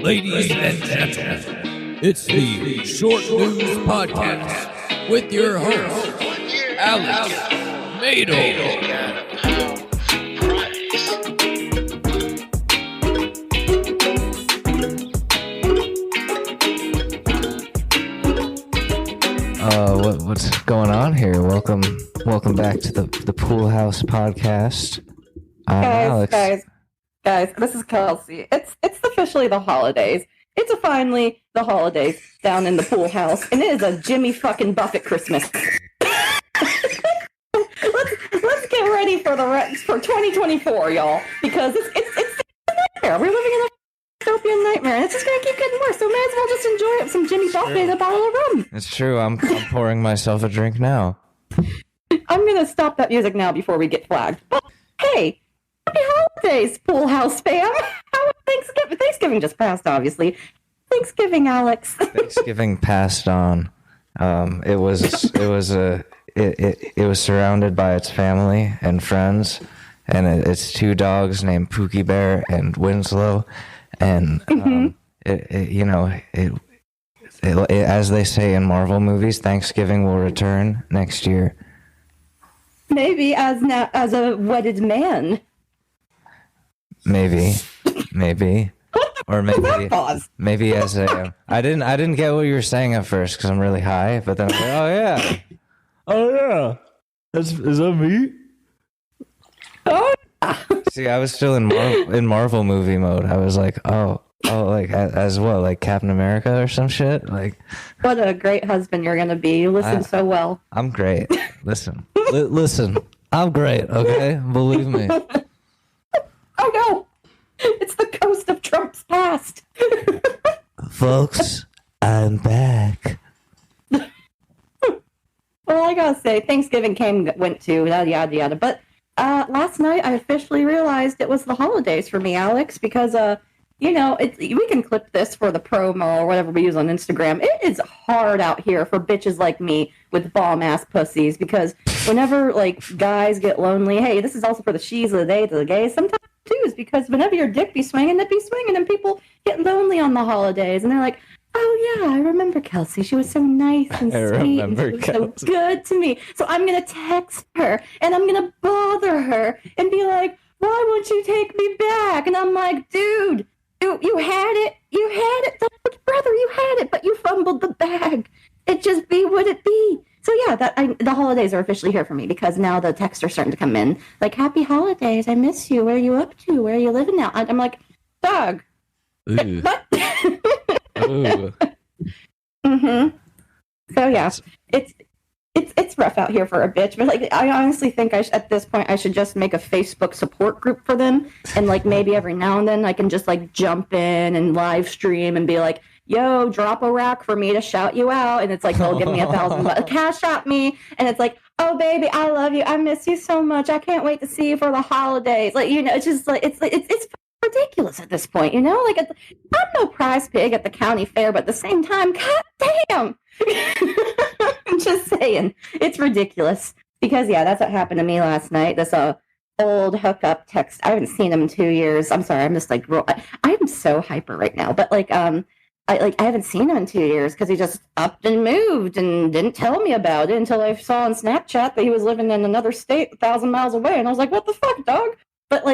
Ladies and gentlemen, it's the Short News Podcast with your host, Alex Mado. What's going on here? Welcome back to the Pool House Podcast. Guys, this is Kelsey. It's officially the holidays. It's finally the holidays down in the pool house, and it is a Jimmy fucking Buffett Christmas. let's get ready for 2024, y'all, because it's a nightmare. We're living in a dystopian nightmare, and it's just gonna keep getting worse. So may as well just enjoy it. Some Jimmy Buffett and a bottle of rum. It's true. I'm pouring myself a drink now. I'm gonna stop that music now before we get flagged. But hey. Happy holidays, Pool House fam. How was Thanksgiving? Thanksgiving just passed, obviously. Thanksgiving, Alex. Thanksgiving passed on. It was surrounded by its family and friends, and its two dogs named Pookie Bear and Winslow, and as they say in Marvel movies, Thanksgiving will return next year. Maybe as a wedded man. Maybe, or maybe as a. I didn't get what you were saying at first because I'm really high, but then I was like, oh yeah, is that me? Oh. See, I was still in Marvel movie mode. I was like, oh, like as what, like Captain America or some shit, like. What a great husband you're gonna be. You listen so well. I'm great. Listen, listen, I'm great. Okay, believe me. Oh no! It's the ghost of Trump's past. Folks, I'm back. Well, I gotta say, Thanksgiving went to, yada yada. But last night I officially realized it was the holidays for me, Alex, because we can clip this for the promo or whatever we use on Instagram. It is hard out here for bitches like me with bomb-ass pussies, because whenever, guys get lonely, hey, this is also for the she's of the day to the gays, sometimes too, is because whenever your dick be swinging, and people get lonely on the holidays, and they're like, oh yeah, I remember Kelsey. She was so nice and sweet, and she was so good to me. So I'm going to text her, and I'm going to bother her, and be like, why won't you take me back? And I'm like, dude, you had it, brother, you had it, but you fumbled the bag. It just be what it be. So yeah, the holidays are officially here for me, because now the texts are starting to come in, like, happy holidays, I miss you, where are you up to, where are you living now? I'm like, dog. Ooh. What? Ooh. Mm-hmm. So yeah, it's rough out here for a bitch, but I honestly think at this point I should just make a Facebook support group for them, and maybe every now and then I can just jump in and live stream and be like, yo, drop a rack for me to shout you out, and it's like they'll give me $1,000 cash at me, and it's like, oh baby, I love you, I miss you so much, I can't wait to see you for the holidays. It's just it's ridiculous at this point, I'm no prize pig at the county fair, but at the same time, god damn. I'm just saying, it's ridiculous, because yeah, that's what happened to me last night. This old hookup text, I haven't seen him in 2 years. I'm sorry, I'm just I'm so hyper right now, but I haven't seen him in 2 years, because he just upped and moved and didn't tell me about it until I saw on Snapchat that he was living in another state 1,000 miles away, and I was like, what the fuck, dog? But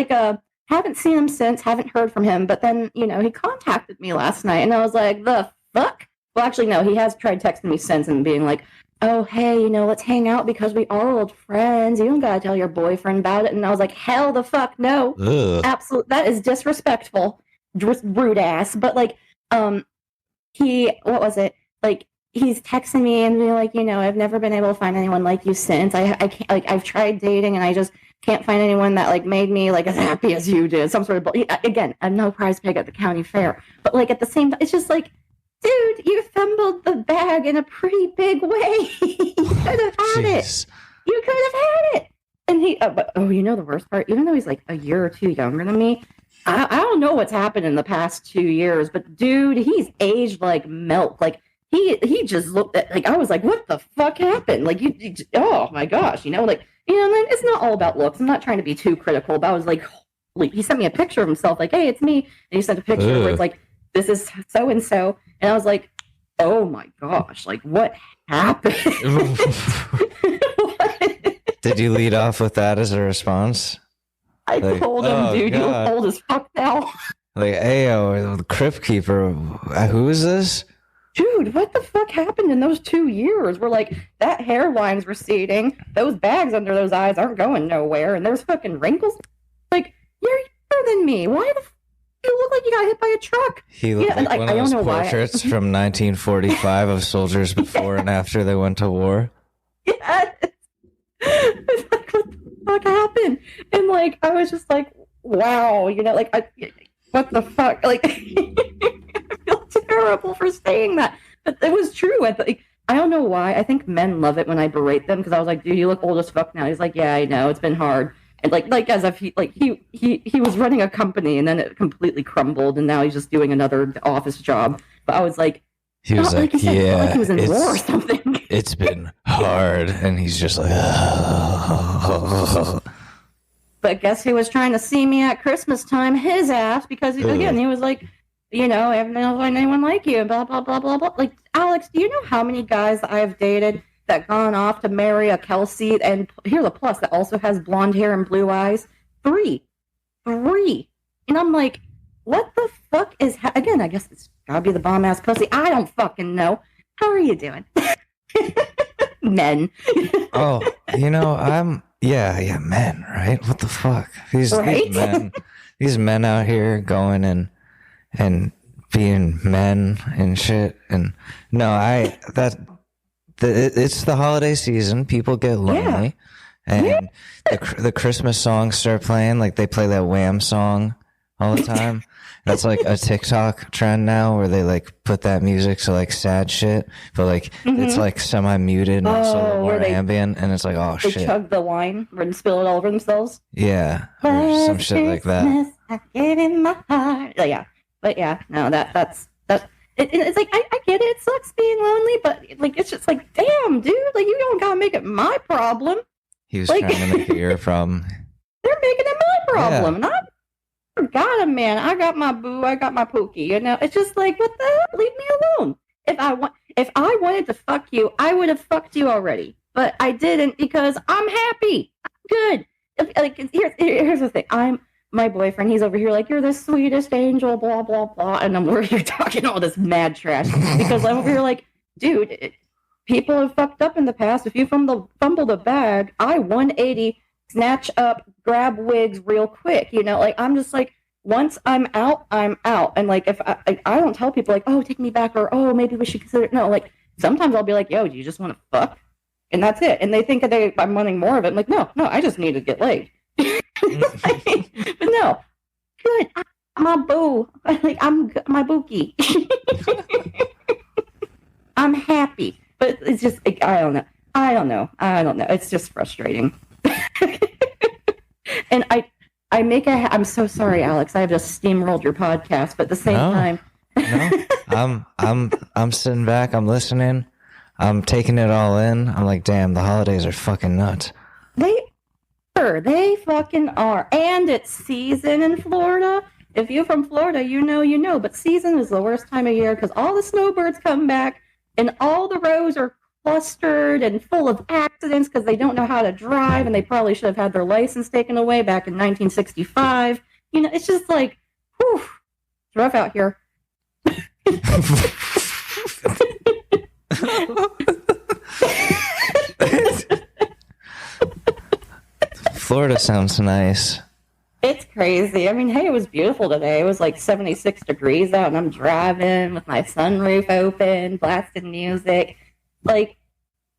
haven't seen him since, haven't heard from him, but then, he contacted me last night, and I was like, the fuck? Well, actually, no, he has tried texting me since and being like, oh, hey, let's hang out because we are old friends. You don't gotta tell your boyfriend about it. And I was like, hell the fuck no. Absolutely, that is disrespectful. Rude ass. But, what was it? He's texting me and being like, I've never been able to find anyone like you since. I can't, I've tried dating and I just can't find anyone that, made me, as happy as you did. Some sort of, again, I'm no prize pig at the county fair. But, at the same time, it's just dude, you fumbled the bag in a pretty big way. You could have had it. You could have had it. And he, the worst part? Even though he's a year or two younger than me, I don't know what's happened in the past 2 years, but dude, he's aged like milk. He just looked at, I was like, what the fuck happened? Oh my gosh, and then it's not all about looks. I'm not trying to be too critical, but I was like, he sent me a picture of himself, hey, it's me. And he sent a picture where it's this is so and so, and I was like, oh my gosh, like what happened? Did you lead off with that as a response? I told him, dude, you look old as fuck now. Like, ayo, the Crypt Keeper, who is this? Dude, what the fuck happened in those 2 years? We're like, that hairline's receding, those bags under those eyes aren't going nowhere, and there's fucking wrinkles. Like, you're younger than me. Why the fuck you look like you got hit by a truck? He looked like one of those portraits from 1945 of soldiers before and after they went to war. Yes. It's like, what the fuck happened? And like, I was just like, wow, like, what the fuck? Like, I feel terrible for saying that, but it was true. I don't know why. I think men love it when I berate them, because I was like, dude, you look old as fuck now. He's like, yeah, I know, it's been hard. And like as if he was running a company and then it completely crumbled and now he's just doing another office job. But I was like, he was like, yeah, like he was in war or something. It's been hard, and he's just like, But guess who was trying to see me at Christmas time? His ass, because he was like, I haven't known anyone like you, and blah blah blah blah blah. Like, Alex, do you know how many guys I've dated that gone off to marry a Kelsey, and here's a plus, that also has blonde hair and blue eyes? 3. And I'm like, what the fuck is again, I guess it's gotta be the bomb ass pussy. I don't fucking know. How are you doing? Men. Oh, I'm men, right? What the fuck? These men out here going and being men and shit. And no, it's the holiday season. People get lonely, and the Christmas songs start playing. Like, they play that Wham song all the time. That's like a TikTok trend now, where they like put that music to like sad shit, but like it's like semi-muted and it's a little more ambient, and it's like, oh shit. They chug the wine and spill it all over themselves. Yeah, or some shit like that. I gave in my heart. Yeah, but yeah, no, that's. It's like, I get it. It sucks being lonely, but like, it's just like, damn, dude, like, you don't gotta make it my problem. He was trying to make it your problem. They're making it my problem, and I got him, man. I got my boo. I got my pookie. It's just like, what the hell? Leave me alone. If I wanted to fuck you, I would have fucked you already, but I didn't, because I'm happy. I'm good. Here's the thing. My boyfriend, he's over here like, you're the sweetest angel, blah, blah, blah. And I'm over here talking all this mad trash because I'm over here like, dude, people have fucked up in the past. If you fumble the bag, I 180, snatch up, grab wigs real quick. Like, I'm just like, once I'm out, I'm out. And like, if I don't tell people like, oh, take me back, or, oh, maybe we should consider it. No, like, sometimes I'll be like, yo, do you just want to fuck? And that's it. And they think that I'm wanting more of it. I'm like, no, I just need to get laid. But no, good. My boo, I'm my bookie. I'm happy, but it's just like, I don't know. It's just frustrating. And I'm so sorry, Alex. I have just steamrolled your podcast, but at the same time, I'm sitting back. I'm listening. I'm taking it all in. I'm like, damn, the holidays are fucking nuts. They fucking are. And it's season in Florida. If you're from Florida, you know. But season is the worst time of year because all the snowbirds come back and all the roads are clustered and full of accidents because they don't know how to drive, and they probably should have had their license taken away back in 1965. It's just like, whew, it's rough out here. Florida sounds nice. It's crazy. I mean, hey, it was beautiful today. It was like 76 degrees out, and I'm driving with my sunroof open, blasting music. Like,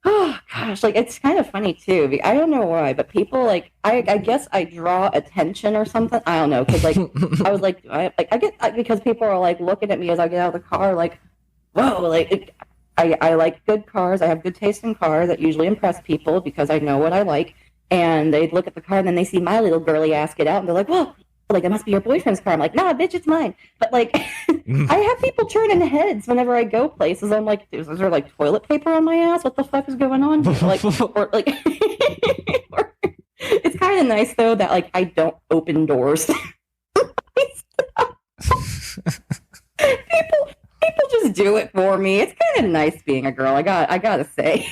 oh gosh, like, it's kind of funny too. I don't know why, but people like, I guess I draw attention or something. I don't know, because like, I was like, I get because people are like looking at me as I get out of the car, like, whoa, like, I like good cars. I have good taste in cars. That usually impress people because I know what I like. And they look at the car, and then they see my little girly ass get out, and they're like, "Whoa, like, that must be your boyfriend's car." I'm like, "Nah, bitch, it's mine." But like, I have people turning heads whenever I go places. I'm like, "Is there like toilet paper on my ass? What the fuck is going on?" Like, or like, it's kind of nice though that like I don't open doors. Because do it for me. It's kind of nice being a girl. I gotta say.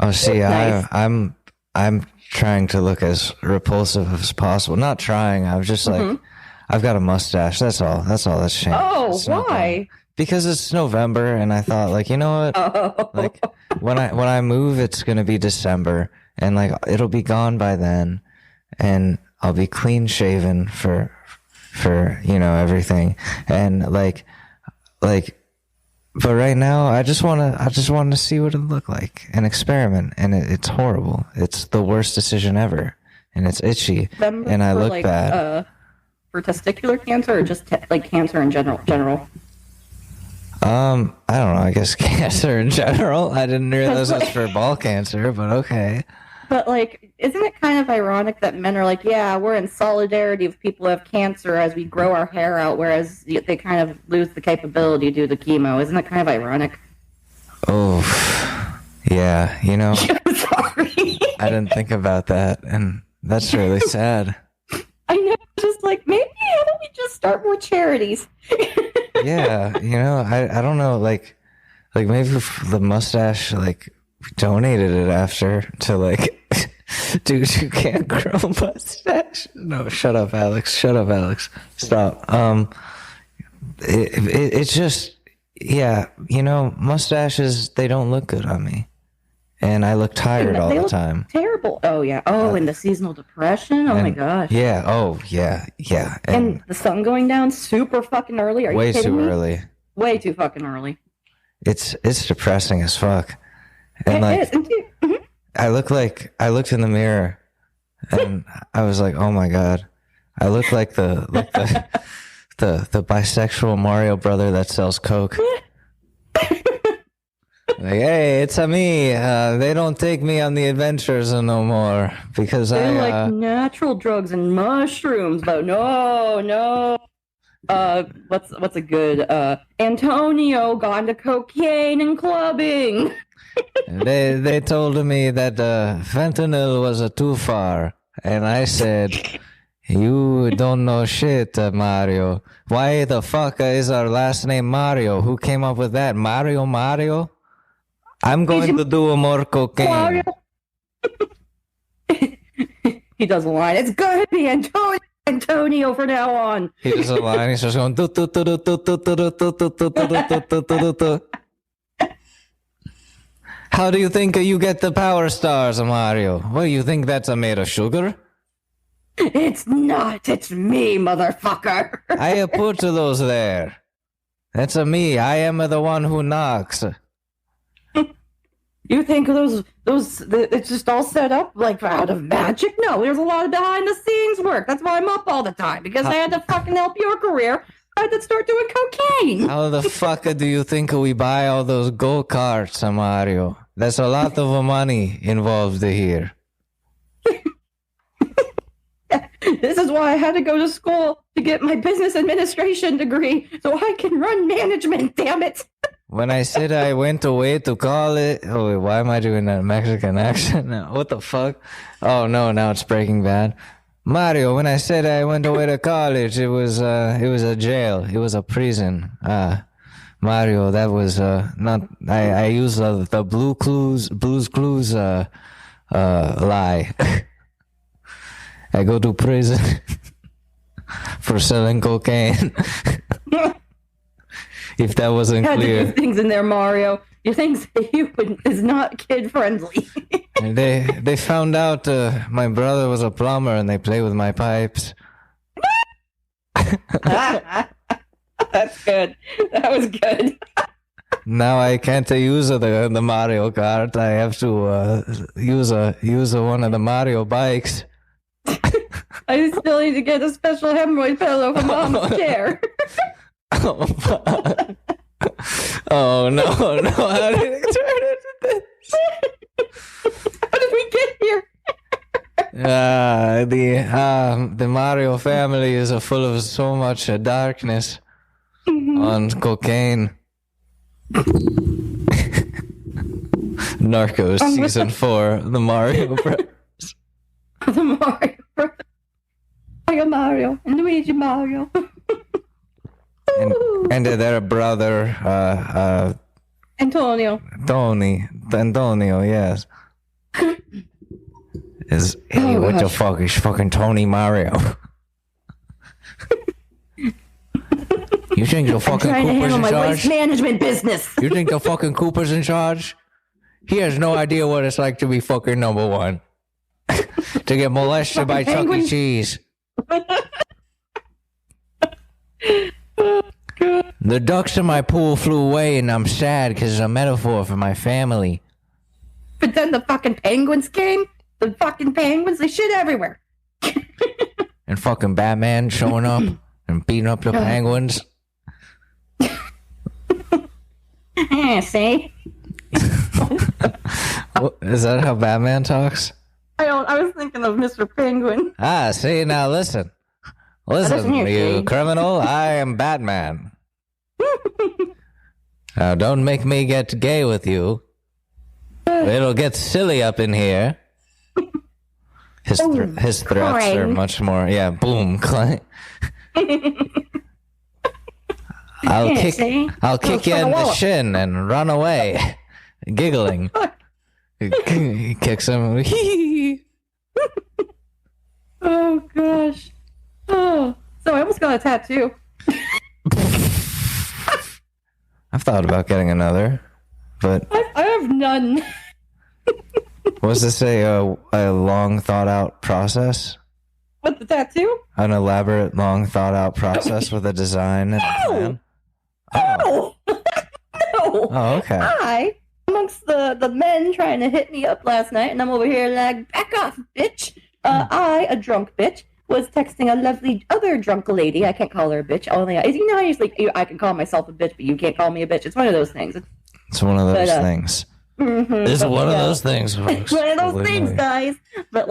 Oh, see, Nice. I'm trying to look as repulsive as possible. Not trying. I'm just like, I've got a mustache. That's all. That's changed. Oh, It's not why? because it's November, and I thought, like, you know what? Oh, Like, when I move, it's gonna be December, and like it'll be gone by then, and I'll be clean shaven for everything, and like. But right now, I just want to see what it look like and experiment, and it's horrible. It's the worst decision ever, and it's itchy, Remember and I for, look like, bad. For testicular cancer or just like cancer in general. I don't know. I guess cancer in general. I didn't realize it was for ball cancer, but okay. But like, isn't it kind of ironic that men are like, yeah, we're in solidarity with people who have cancer as we grow our hair out, whereas they kind of lose the capability due to chemo? Isn't it kind of ironic? Oh, yeah. I'm sorry. I didn't think about that, and that's really sad. I know, just like, maybe how don't we just start more charities? Yeah, I don't know, like maybe the mustache, like, we donated it after to like dudes who can't grow a mustache. No, shut up, Alex. Stop. It's just, yeah, mustaches, they don't look good on me, and I look tired all They the look time. terrible. Oh yeah. Oh, and the seasonal depression. Oh my gosh. Yeah. Oh yeah. And the sun going down super fucking early. Are you way kidding too me? early. Way too fucking early. It's depressing as fuck. And It like, is. Mhm. I looked in the mirror, and I was like, oh my god, I look like the bisexual Mario brother that sells Coke. Like, hey, it's a me. They don't take me on the adventures no more because They're like natural drugs and mushrooms, but no. What's a good Antonio gone to cocaine and clubbing. They told me that fentanyl was too far, and I said, you don't know shit, Mario. Why the fuck is our last name Mario? Who came up with that? Mario? I'm going to do more cocaine. Mario. He does a line. It's gonna be Antonio from now on. He does a line. He's just going. How do you think you get the power stars, Mario? What do you think that's made of sugar? It's not. It's me, motherfucker. I put those there. That's me. I am the one who knocks. You think it's just all set up like out of magic? No, there's a lot of behind the scenes work. That's why I'm up all the time, because I had to fucking help your career. I had to start doing cocaine. How the fuck do you think we buy all those go-karts, Mario? There's a lot of money involved here. This is why I had to go to school to get my business administration degree so I can run management, damn it. When I said I went away to college... Oh, wait, why am I doing that Mexican accent now? What the fuck? Oh, no, now it's Breaking Bad. Mario, when I said I went away to college, it was a jail. It was a prison. Mario, that was not... I used the Blue's Clues lie. I go to prison for selling cocaine. If that wasn't Had clear. to do things in there, Mario. Your things is not kid friendly. And they found out my brother was a plumber, and they play with my pipes. That's good. That was good. Now I can't use the Mario Kart. I have to use one of the Mario bikes. I still need to get a special hemorrhoid pillow for Mom's chair. Oh, fuck. Oh no! How did it turn into this? How did we get here? The Mario family is full of so much darkness on cocaine. Narcos season 4, the Mario Brothers. The Mario Brothers. Mario and Luigi Mario. And And their brother, Antonio. Antonio, yes. Is hey, what the fuck is fucking Tony Mario? You think the fucking Cooper's in charge? Waste management business. You think the fucking Cooper's in charge? He has no idea what it's like to be fucking number one. To get molested by Chuck E. Cheese. The ducks in my pool flew away and I'm sad because it's a metaphor for my family. But then the fucking penguins came. The fucking penguins, they shit everywhere. And fucking Batman showing up and beating up the penguins. See? Is that how Batman talks? I was thinking of Mr. Penguin. See, now listen. Listen, you criminal, I am Batman. Now, don't make me get gay with you. It'll get silly up in here. His threats are much more, boom, clank. I'll kick you in the shin and run away, giggling. He kicks him. Oh gosh. Oh, so I almost got a tattoo. I've thought about getting another, but I have none. Was this a long thought out process? What, the tattoo? An elaborate, long thought out process with a design and a plan? Oh. No. Oh, okay. Amongst the men trying to hit me up last night, and I'm over here like, back off, bitch. I, a drunk bitch, was texting a lovely other drunk lady. I can't call her a bitch. Only I usually I can call myself a bitch, but you can't call me a bitch. It's one of those things. It's one of those things. Mm-hmm, it's one of those things, folks. One of those things, guys. But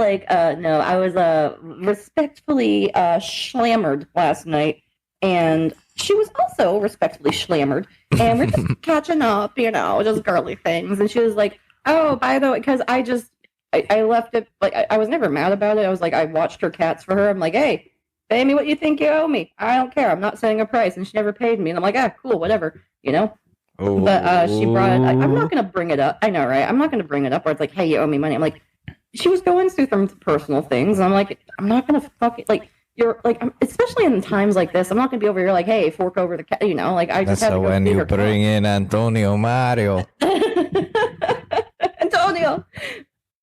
no, I was respectfully schlammered last night, and she was also respectfully schlammered, and we're just catching up, just girly things. And she was like, "Oh, by the way," because I left it, I was never mad about it. I was like, I watched her cats for her. I'm like, hey, pay me what you think you owe me. I don't care. I'm not setting a price. And she never paid me. And I'm like, cool, whatever, Oh. But she brought it. I'm not going to bring it up. I know, right? I'm not going to bring it up where it's like, hey, you owe me money. I'm like, she was going through some personal things. And I'm like, I'm not going to fuck it. You're like, especially in times like this, I'm not going to be over here like, hey, fork over the cat. I just have to go when you bring in Antonio Mario. Antonio.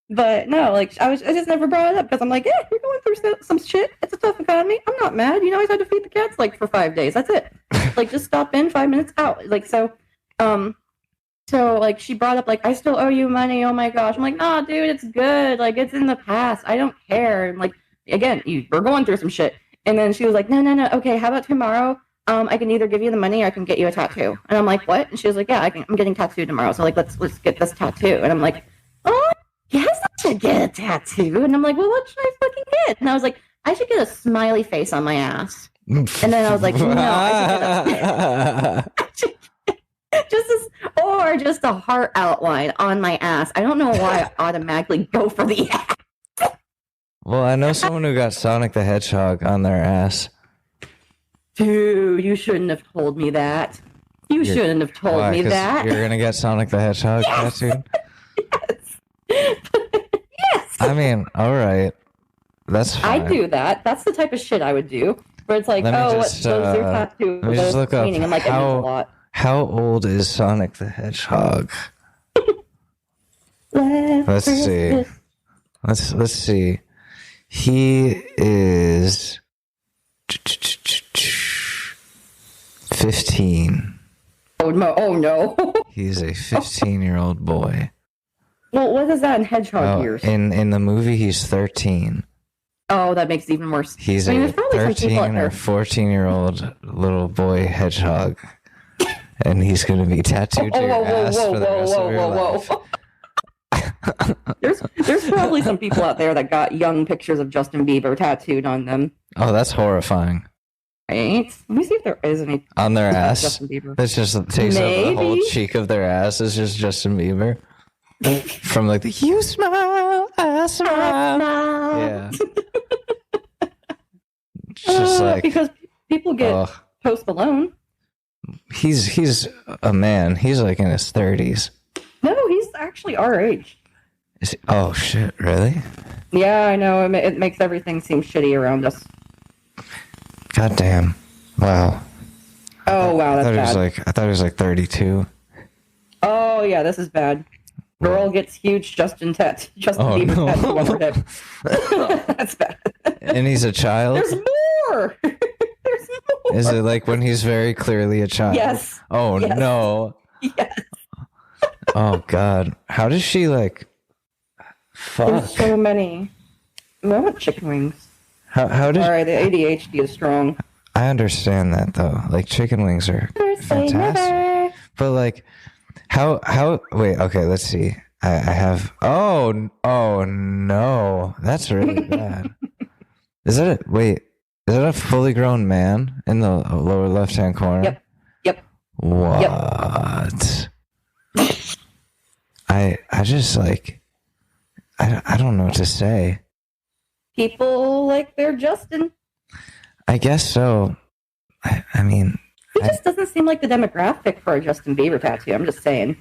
But no, I just never brought it up because I'm like, yeah, we're going through some shit. It's a tough economy. I'm not mad. I just had to feed the cats for 5 days. That's it. Just stop in 5 minutes out. So she brought up I still owe you money. Oh my gosh. I'm like, nah, dude, it's good. It's in the past. I don't care. And again, we're going through some shit. And then she was like, no. Okay, how about tomorrow? I can either give you the money or I can get you a tattoo. And I'm like, what? And she was like, yeah, I'm getting tattooed tomorrow. So let's get this tattoo. And I'm like, oh. Yes, I should get a tattoo. And I'm like, well, what should I fucking get? And I was like, I should get a smiley face on my ass. And then I was like, no, I should get just a heart outline on my ass. I don't know why I automatically go for the ass. Well, I know someone who got Sonic the Hedgehog on their ass. Dude, you shouldn't have told me that. You shouldn't have told me that. You're going to get Sonic the Hedgehog tattooed? Yes. Yes. I mean, all right. That's fine. I do that. That's the type of shit I would do. Where it's like, what's your tattoo? Let me just look up meaning. And it means a lot. How old is Sonic the Hedgehog? Let's see. Let's see. He is 15. Oh no. He's a 15-year-old boy. Well, what is that in hedgehog years? In the movie, he's 13. Oh, that makes it even worse. He's a 13 or 14-year-old little boy hedgehog. And he's going to be tattooed to your ass for the rest of your life. There's probably some people out there that got young pictures of Justin Bieber tattooed on them. Oh, that's horrifying. Right? Let me see if there is any. On their ass? Justin Bieber. That just takes over the whole cheek of their ass. It's just Justin Bieber. From the you smile, I smile. Yeah. Just because people get Post Malone. He's a man. He's like in his 30s. No, he's actually our age. Oh shit! Really? Yeah, I know. It makes everything seem shitty around us. God damn! Wow. Oh wow, that's bad. I thought he was like 32. Oh yeah, this is bad. Girl gets huge Justin Bieber tattoo on her hip. That's bad. And he's a child? There's more! There's more! Is it like when he's very clearly a child? Yes. Oh, yes. no. Yes. Oh, God. How does she, like... Fuck. There's so many. I want chicken wings. How does... Sorry, the ADHD is strong. I understand that, though. Like, chicken wings are fantastic. But, like... How wait, okay, let's see. I have oh no. That's really bad. Is that a fully grown man in the lower left hand corner? Yep. What? Yep. I just like I don't know what to say. People like their Justin. I guess so. I mean, it just doesn't seem like the demographic for a Justin Bieber tattoo. I'm just saying.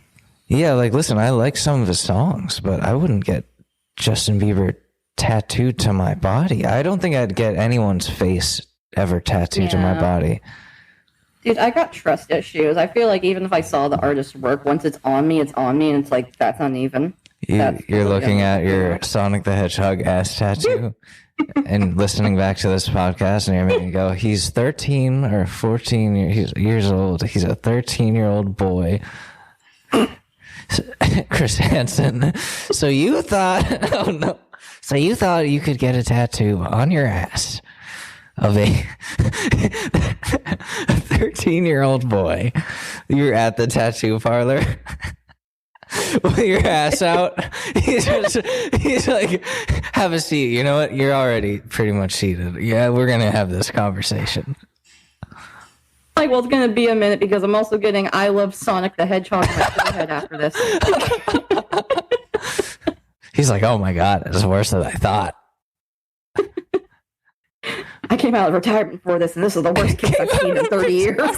Yeah, like, listen, I like some of his songs, but I wouldn't get Justin Bieber tattooed to my body. I don't think I'd get anyone's face ever tattooed to my body. Dude, I got trust issues. I feel like even if I saw the artist's work, once it's on me, and it's like, that's uneven. You're looking at your Sonic the Hedgehog ass tattoo and listening back to this podcast, and you're making go, he's 13 or 14 years old. He's a 13-year-old boy. Chris Hansen. So you thought, oh no. So you thought you could get a tattoo on your ass of a 13-year-old boy. You're at the tattoo parlor with your ass out. He's like, have a seat. You know what? You're already pretty much seated. Yeah, we're going to have this conversation. Like, well, it's going to be a minute because I'm also getting I Love Sonic the Hedgehog in my forehead after this. He's like, oh my God, it's worse than I thought. I came out of retirement for this, and this is the worst kiss I've seen in 30 years.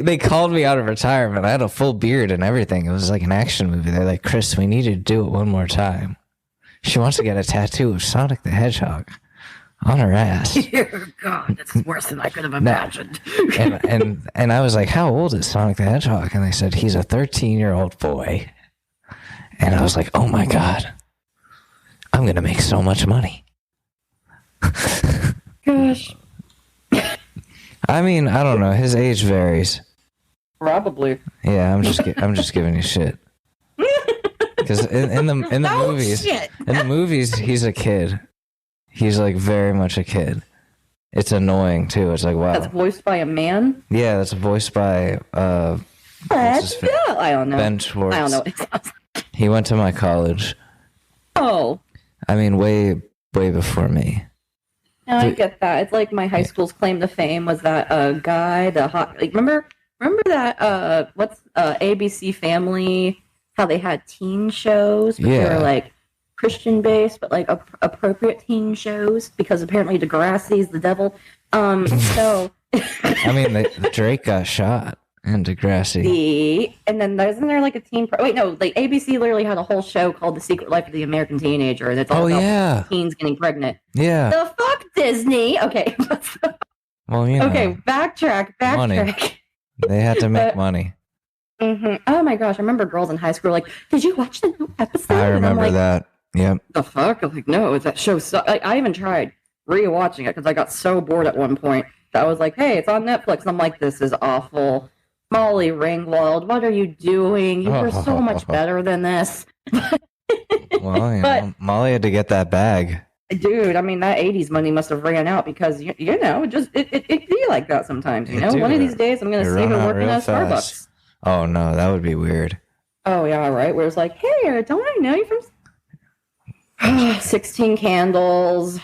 They called me out of retirement. I had a full beard and everything. It was like an action movie. They're like, Chris, we need you to do it one more time. She wants to get a tattoo of Sonic the Hedgehog on her ass. Dear God, this is worse than I could have imagined. and I was like, how old is Sonic the Hedgehog? And they said, he's a 13-year-old boy. And I was like, oh my God, I'm going to make so much money. Gosh. I mean, I don't know. His age varies. Probably. Yeah, I'm just giving you shit. Because in the movies, he's a kid. He's like very much a kid. It's annoying too. It's like, wow. That's voiced by a man? Yeah, that's voiced by I don't know. Ben Schwartz. I don't know what it sounds like. He went to my college. Oh. I mean, way before me. No, I get that. It's like my high school's claim to fame was that guy, the hot, like, remember that what's ABC Family, how they had teen shows, but they were like Christian based, but like appropriate teen shows because apparently Degrassi's the devil. So I mean, Drake got shot in Degrassi. And then isn't there like a teen? Wait, no, like ABC literally had a whole show called The Secret Life of the American Teenager, and it's all about teens getting pregnant. Yeah. The fuck, Disney. Okay. Well, you know. Okay, backtrack. Money. They had to make money. Mm-hmm. Oh my gosh, I remember girls in high school were like, "Did you watch the new episode?" I remember that. Yep. The fuck? I'm like, no, that show. I even tried rewatching it because I got so bored at one point that I was like, "Hey, it's on Netflix." And I'm like, "This is awful." Molly Ringwald, what are you doing? You were so much better than this. Well, Molly had to get that bag. Dude, I mean, that 80s money must have ran out because, you know, it be like that sometimes, you know? One of these days, I'm going to see her working at Starbucks. Oh, no, that would be weird. Oh, yeah, right. Where it's like, hey, don't I know you from 16 Candles,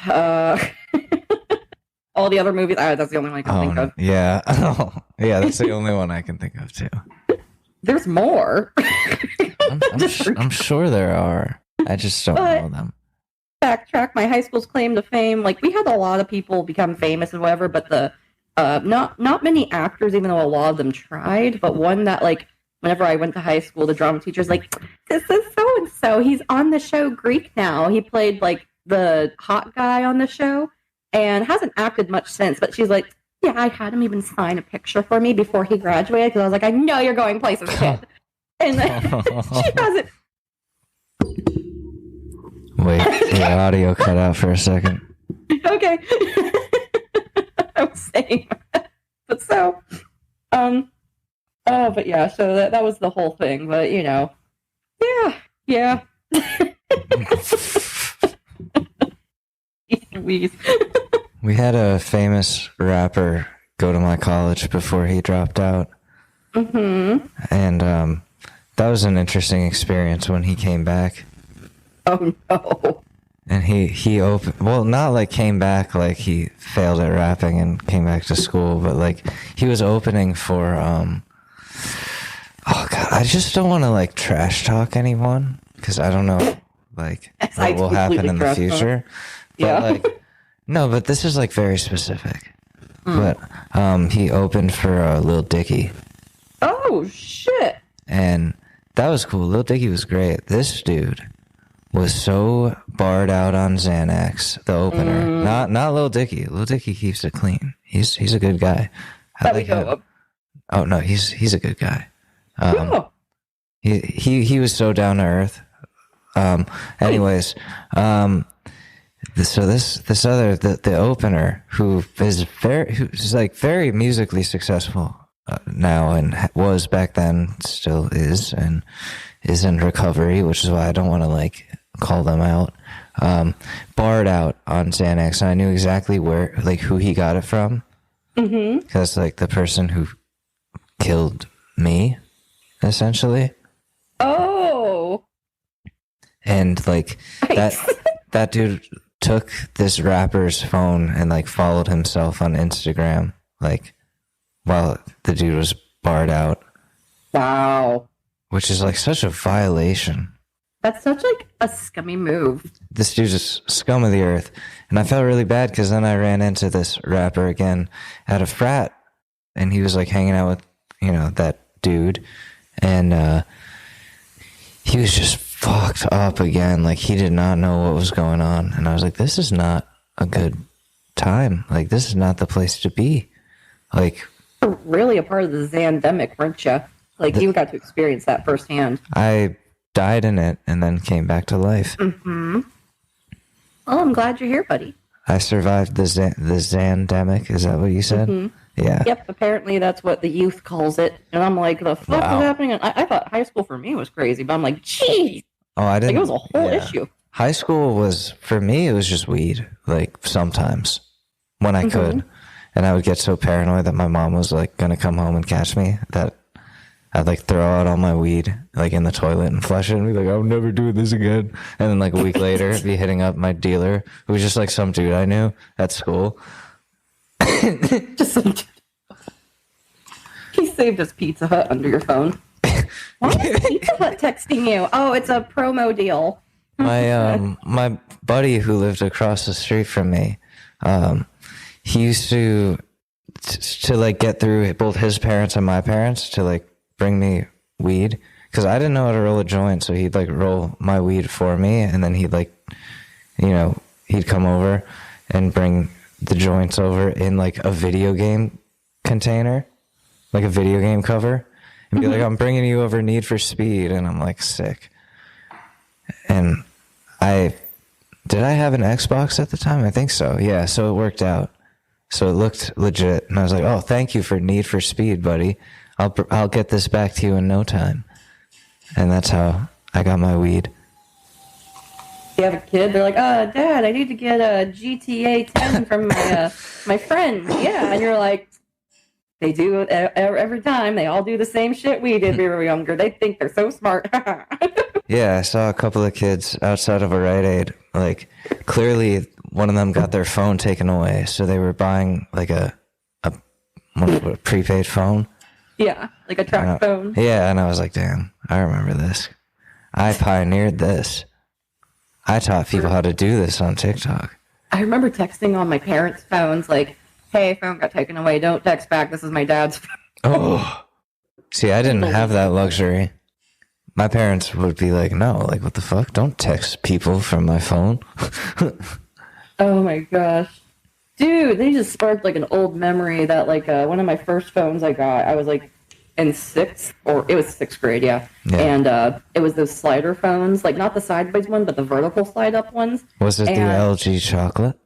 all the other movies. That's the only one I can think of. Yeah. Yeah, that's the only one I can think of, too. There's more. I'm sure there are. I just don't know them. Backtrack, my high school's claim to fame. Like, we had a lot of people become famous and whatever, but the not many actors, even though a lot of them tried, but one that like whenever I went to high school, the drama teacher's like, this is so and so. He's on the show Greek now. He played like the hot guy on the show and hasn't acted much since. But she's like, yeah, I had him even sign a picture for me before he graduated because I was like, I know you're going places, kid. And she hasn't. Wait, the audio cut out for a second. Okay. I was saying that. But so, but yeah, so that was the whole thing. But, you know, yeah. We had a famous rapper go to my college before he dropped out. Mm-hmm. And that was an interesting experience when he came back. Oh, no. And he opened, well, not like came back like he failed at rapping and came back to school, but like he was opening for, oh God, I just don't want to like trash talk anyone because I don't know like what will happen in the future. But like, no, but this is like very specific. But he opened for Lil Dicky. Oh, shit. And that was cool. Lil Dicky was great. This dude was so barred out on Xanax, the opener. Not Lil Dicky. Lil Dicky keeps it clean. He's a good guy. Oh no, he's a good guy. He was so down to earth. Anyways, so this other the opener who's like very musically successful now and was back then, still is and is in recovery, which is why I don't want to like call them out. Barred out on Xanax, and I knew exactly where like who he got it from. Because like the person who killed me, essentially. Oh. And like that dude took this rapper's phone and like followed himself on Instagram, like while the dude was barred out. Wow. Which is like such a violation. That's such like a scummy move. This dude's just scum of the earth. And I felt really bad because then I ran into this rapper again at a frat and he was like hanging out with, you know, that dude. And he was just fucked up again. Like he did not know what was going on. And I was like, this is not a good time. Like this is not the place to be. Like really a part of the Xandemic, weren't you? Like you got to experience that firsthand. I died in it and then came back to life. Mm-hmm. Well, I'm glad you're here, buddy. I survived the Xandemic. Is that what you said? Mm-hmm. Yeah. Yep. Apparently that's what the youth calls it. And I'm like, the fuck is happening? And I thought high school for me was crazy, but I'm like, geez. Oh, I didn't. Like, it was a whole issue. High school was, for me, it was just weed. Like sometimes when I could. And I would get so paranoid that my mom was like going to come home and catch me that I'd like throw out all my weed like in the toilet and flush it and be like, I'll never do this again. And then like a week later be hitting up my dealer who was just like some dude I knew at school. Just some dude. He saved his Pizza Hut under your phone. Why is Pizza Hut texting you? Oh, it's a promo deal. My buddy who lived across the street from me, he used to like get through both his parents and my parents to like bring me weed because I didn't know how to roll a joint, so he'd like roll my weed for me, and then he'd like, you know, he'd come over and bring the joints over in like a video game container, like a video game cover, and be like, I'm bringing you over Need for Speed, and I'm like, sick. And did I have an Xbox at the time? I think so. Yeah, so it worked out. So it looked legit, and I was like, "Oh, thank you for Need for Speed, buddy. I'll get this back to you in no time." And that's how I got my weed. You have a kid, they're like, Dad, I need to get a GTA 10 from my friend. Yeah, and you're like, they do every time. They all do the same shit we did when we were younger. They think they're so smart. Yeah, I saw a couple of kids outside of a Rite Aid. Like, clearly one of them got their phone taken away, so they were buying like a prepaid phone. Yeah, like a track phone. Yeah, and I was like, damn, I remember this. I pioneered this. I taught people how to do this on TikTok. I remember texting on my parents' phones, like, hey, phone got taken away. Don't text back. This is my dad's phone. Oh, see, I didn't have that luxury. My parents would be like, no, like, what the fuck? Don't text people from my phone. Oh my gosh. Dude, they just sparked like an old memory that like one of my first phones I got, I was like in it was sixth grade, yeah. And it was those slider phones, like not the sideways one, but the vertical slide up ones. Was it the LG chocolate?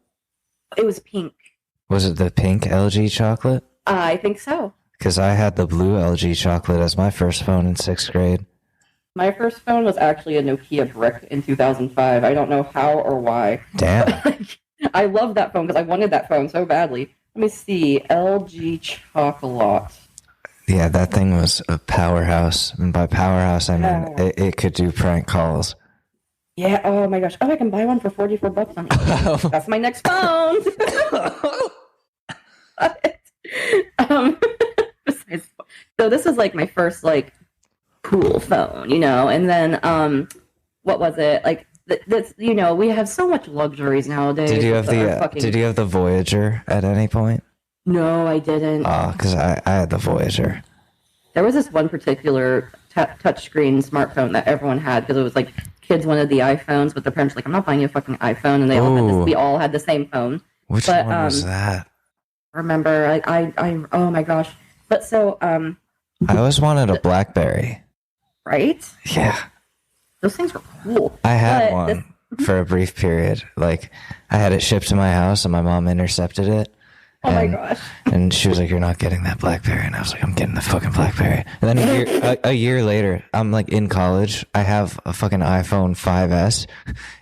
It was pink. Was it the pink LG chocolate? I think so. Because I had the blue LG chocolate as my first phone in sixth grade. My first phone was actually a Nokia brick in 2005. I don't know how or why. Damn. I love that phone because I wanted that phone so badly. Let me see. LG chocolate. Yeah, that thing was a powerhouse. And by powerhouse, I mean it could do prank calls. Yeah, oh my gosh. Oh, I can buy one for $44 on eBay. That's my next phone. So this is like my first like cool phone, you know. And then what was it? Like that's you know, we have so much luxuries nowadays. Did you have the Voyager at any point? No, I didn't. Oh, because I had the Voyager. There was this one particular touchscreen smartphone that everyone had because it was like kids wanted the iPhones, but their parents were like, I'm not buying you a fucking iPhone, and we all had the same phone. Which one was that? Remember, I oh my gosh. But so I always wanted a BlackBerry. Right? Yeah. Those things were cool. I had one for a brief period. Like, I had it shipped to my house, and my mom intercepted it. Oh my gosh. And she was like, you're not getting that BlackBerry. And I was like, I'm getting the fucking BlackBerry. And then a year later, I'm like in college. I have a fucking iPhone 5S.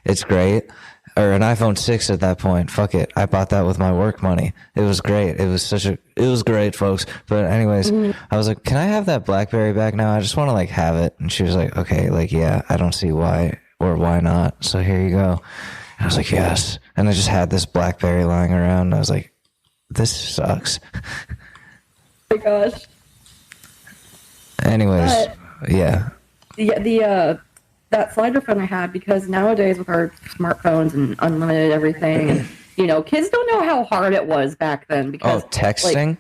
It's great. Or an iPhone 6 at that point. Fuck it. I bought that with my work money. It was great. It was great, folks. But anyways, I was like, can I have that BlackBerry back now? I just want to like have it. And she was like, okay, like, yeah, I don't see why or why not. So here you go. And I was like, yes. And I just had this BlackBerry lying around. And I was like, this sucks. Oh my gosh. Anyways, yeah. That slider phone I had, because nowadays with our smartphones and unlimited everything, and you know, kids don't know how hard it was back then. Because texting?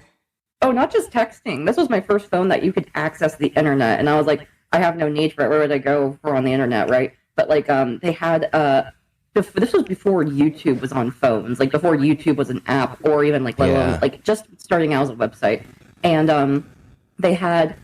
Not just texting. This was my first phone that you could access the internet, and I was like, I have no need for it. Where would I go for on the internet, right? But like, they had this was before YouTube was on phones, like before YouTube was an app, or even like let alone like just starting out as a website. And they had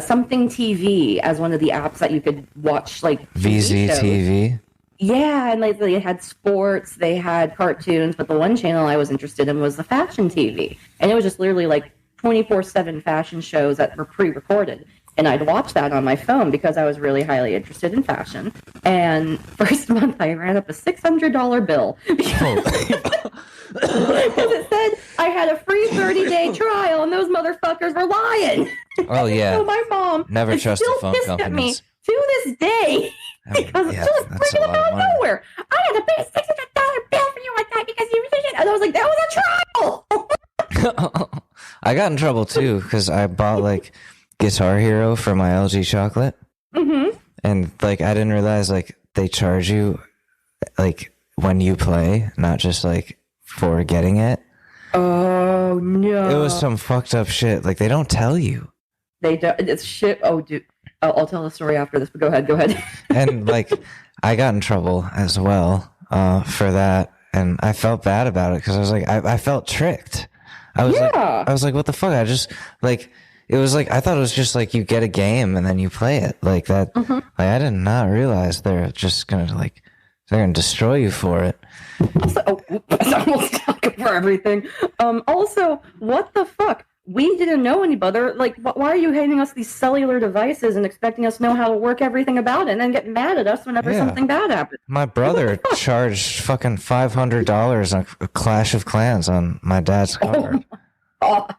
something TV as one of the apps that you could watch, like VZTV. Yeah, and like they had sports, they had cartoons, but the one channel I was interested in was the fashion TV, and it was just literally like 24/7 fashion shows that were pre-recorded. And I'd watch that on my phone because I was really highly interested in fashion. And first month, I ran up a $600 bill because it said I had a free 30-day trial, and those motherfuckers were lying. Oh yeah. So my mom never trust the phone companies. At me to this day because it's just bringing them out of nowhere. I had to pay a $600 bill for you like that because you really did. And I was like, that was a trial. I got in trouble too because I bought like Guitar Hero for my LG chocolate. Mm-hmm. And like I didn't realize like they charge you like when you play, not just like for getting it. Oh no. It was some fucked up shit. Like they don't tell you. They don't. It's shit. Oh dude. I'll tell the story after this, but go ahead. And like I got in trouble as well for that, and I felt bad about it because I was like I felt tricked. I was like what the fuck? I just like it was like I thought it was just like you get a game and then you play it like that. Mm-hmm. Like I did not realize they're gonna destroy you for it. Also, I almost talking for everything. Also, what the fuck? We didn't know any better. Like, why are you handing us these cellular devices and expecting us to know how to work everything about it and then get mad at us whenever something bad happens? My brother charged fucking $500 on a Clash of Clans on my dad's card. Oh my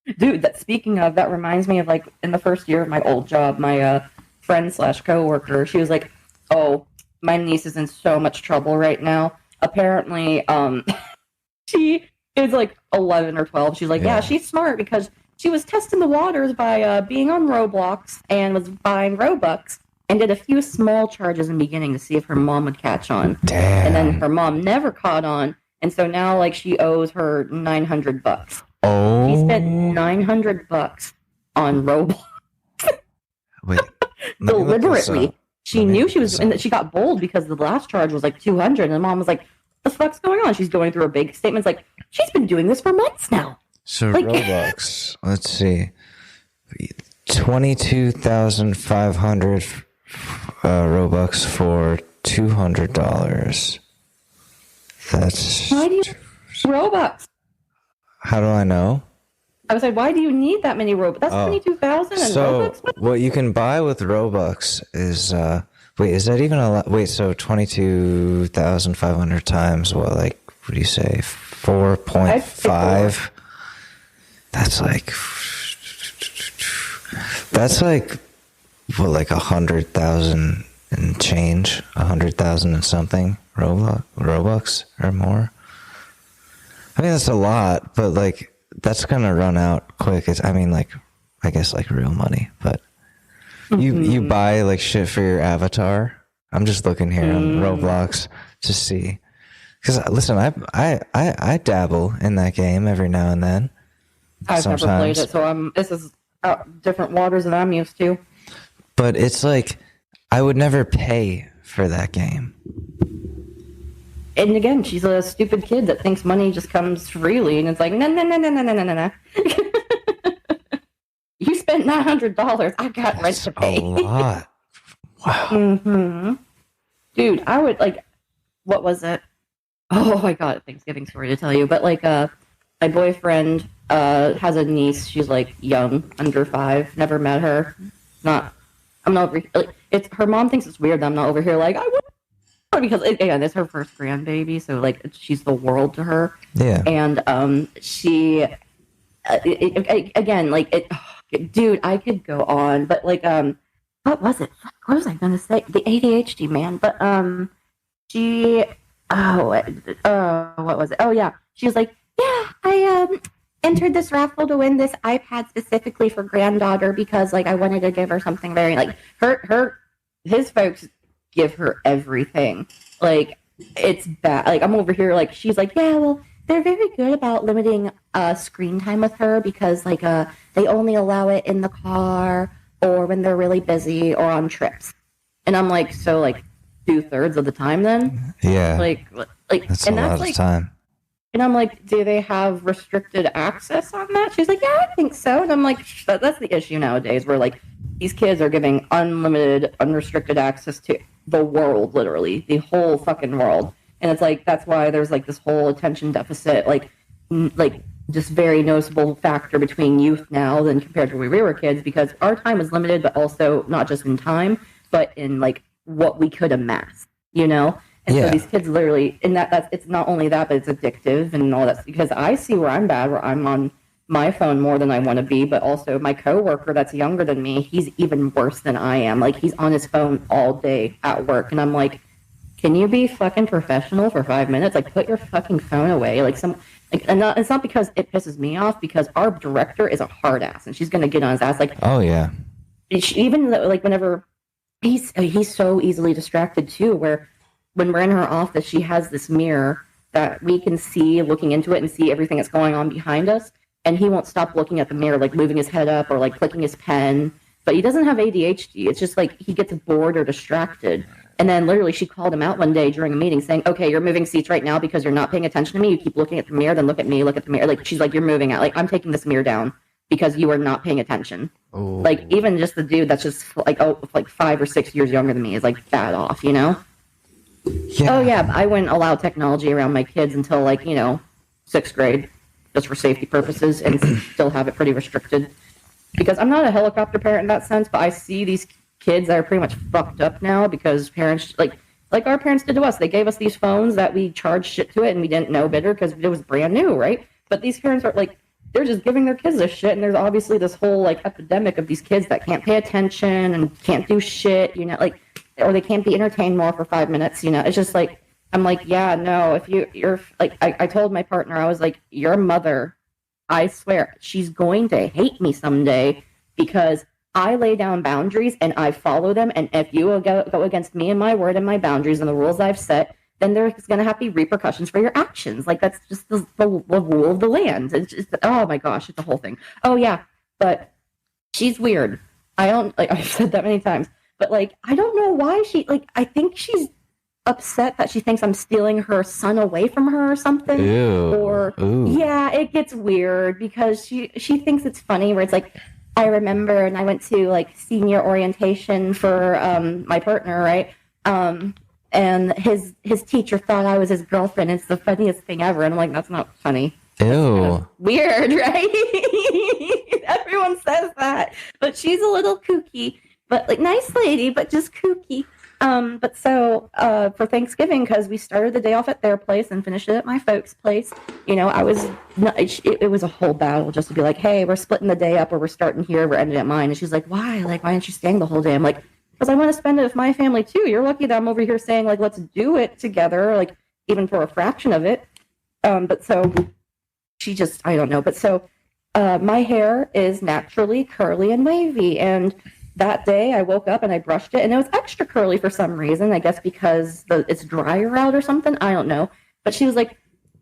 gosh. Dude, speaking of, that reminds me of, like, in the first year of my old job, my friend/coworker, she was like, oh, my niece is in so much trouble right now. Apparently, she is like 11 or 12. She's like, yeah, she's smart because she was testing the waters by being on Roblox and was buying Robux and did a few small charges in the beginning to see if her mom would catch on. Damn. And then her mom never caught on. And so now, like, she owes her $900. Oh. She spent $900 on Roblox. Wait. Deliberately. She knew she was, and she got bold because the last charge was like 200. And mom was like, "What the fuck's going on?" She's going through her big statements like, she's been doing this for months now. So like, Roblox, let's see, 22,500 Robux for $200. That's why do you Robux? How do I know? I was like, why do you need that many Robux? That's 22,000 and Robux. What you can buy with Robux is wait, is that even a lot? Wait, so 22,500 times what? Like, what do you say? 4.5. That's like what, like 100,000 and change, 100,000 and something Robux or more. I mean, that's a lot, but like that's gonna run out quick. I mean, like, I guess like real money, but you buy like shit for your avatar. I'm just looking here on Roblox to see, because listen, I dabble in that game every now and then. I've never played it, so this is different waters than I'm used to. But it's like, I would never pay for that game. And again, she's a stupid kid that thinks money just comes freely, and it's like, no. You spent $900. I got rent to pay. A lot. Wow. Mm-hmm. Dude, I would like, what was it? Oh, I got a Thanksgiving story to tell you. But like, my boyfriend has a niece. She's like young, under 5. Never met her. I'm not like, it's her mom thinks it's weird that I'm not over here like I would, because again, it's her first grandbaby, so like she's the world to her. Yeah. And she again, like it, dude, I could go on, but like what was it? What was I gonna say? The ADHD, man. But she what was it? Oh yeah, she was like, yeah, I entered this raffle to win this iPad specifically for granddaughter because like I wanted to give her something very like his folks give her everything. Like, it's bad. Like, I'm over here like, she's like, yeah, well, they're very good about limiting screen time with her because like they only allow it in the car or when they're really busy or on trips. And I'm like, so like 2/3 of the time then? Yeah. Like that's and a lot of time. And I'm like, do they have restricted access on that? She's like, yeah, I think so. And I'm like, that's the issue nowadays, where like these kids are giving unlimited, unrestricted access to the world, literally, the whole fucking world. And it's like, that's why there's like this whole attention deficit, like just very noticeable factor between youth now than compared to when we were kids, because our time is limited, but also not just in time, but in like what we could amass, you know? And so these kids literally, and that's it's not only that, but it's addictive and all that. Because I see where I'm bad, where I'm on my phone more than I want to be, but also my coworker that's younger than me, he's even worse than I am. Like, he's on his phone all day at work, and I'm like, can you be fucking professional for 5 minutes? Like, put your fucking phone away. Like, it's not because it pisses me off, because our director is a hard ass, and she's gonna get on his ass. Like, oh yeah, even like whenever he's so easily distracted too, where when we're in her office, she has this mirror that we can see looking into it and see everything that's going on behind us. And he won't stop looking at the mirror, like moving his head up or like clicking his pen. But he doesn't have ADHD. It's just like he gets bored or distracted. And then literally she called him out one day during a meeting saying, okay, you're moving seats right now because you're not paying attention to me. You keep looking at the mirror, then look at me, look at the mirror. Like, she's like, you're moving out. Like, I'm taking this mirror down because you are not paying attention. Ooh. Like, even just the dude that's just like, like 5 or 6 years younger than me is like bad off, you know? Yeah. Oh yeah, I wouldn't allow technology around my kids until like, you know, 6th grade, just for safety purposes, and still have it pretty restricted. Because I'm not a helicopter parent in that sense, but I see these kids that are pretty much fucked up now because parents, like our parents did to us. They gave us these phones that we charged shit to it and we didn't know better because it was brand new, right? But these parents are like, they're just giving their kids this shit, and there's obviously this whole like epidemic of these kids that can't pay attention and can't do shit, you know, like, or they can't be entertained more for 5 minutes, you know. It's just like, I'm like, yeah, no, if you're like, I told my partner, I was like, your mother, I swear, she's going to hate me someday because I lay down boundaries and I follow them. And if you go against me and my word and my boundaries and the rules I've set, then there's going to have to be repercussions for your actions. Like, that's just the rule of the land. It's just, oh my gosh, it's a whole thing. Oh yeah, but she's weird. I don't, like, I've said that many times, but like, I don't know why I think she's upset that she thinks I'm stealing her son away from her or something. Ew. Or Ooh. yeah, it gets weird because she thinks it's funny where it's like, I remember, and I went to like senior orientation for my partner, right? And his teacher thought I was his girlfriend. It's the funniest thing ever. And I'm like, that's not funny. Ew. Kind of weird, right? Everyone says that. But she's a little kooky, but like nice lady, but just kooky. But so for Thanksgiving, because we started the day off at their place and finished it at my folks' place, you know, it was a whole battle just to be like, hey, we're splitting the day up, or we're starting here, we're ending at mine. And she's like, why? Like, why aren't you staying the whole day? I'm like, because I want to spend it with my family too. You're lucky that I'm over here saying like, let's do it together, like even for a fraction of it. But so she just, I don't know. But so my hair is naturally curly and wavy, and that day I woke up and I brushed it and it was extra curly for some reason. I guess because it's drier out or something. I don't know. But she was like,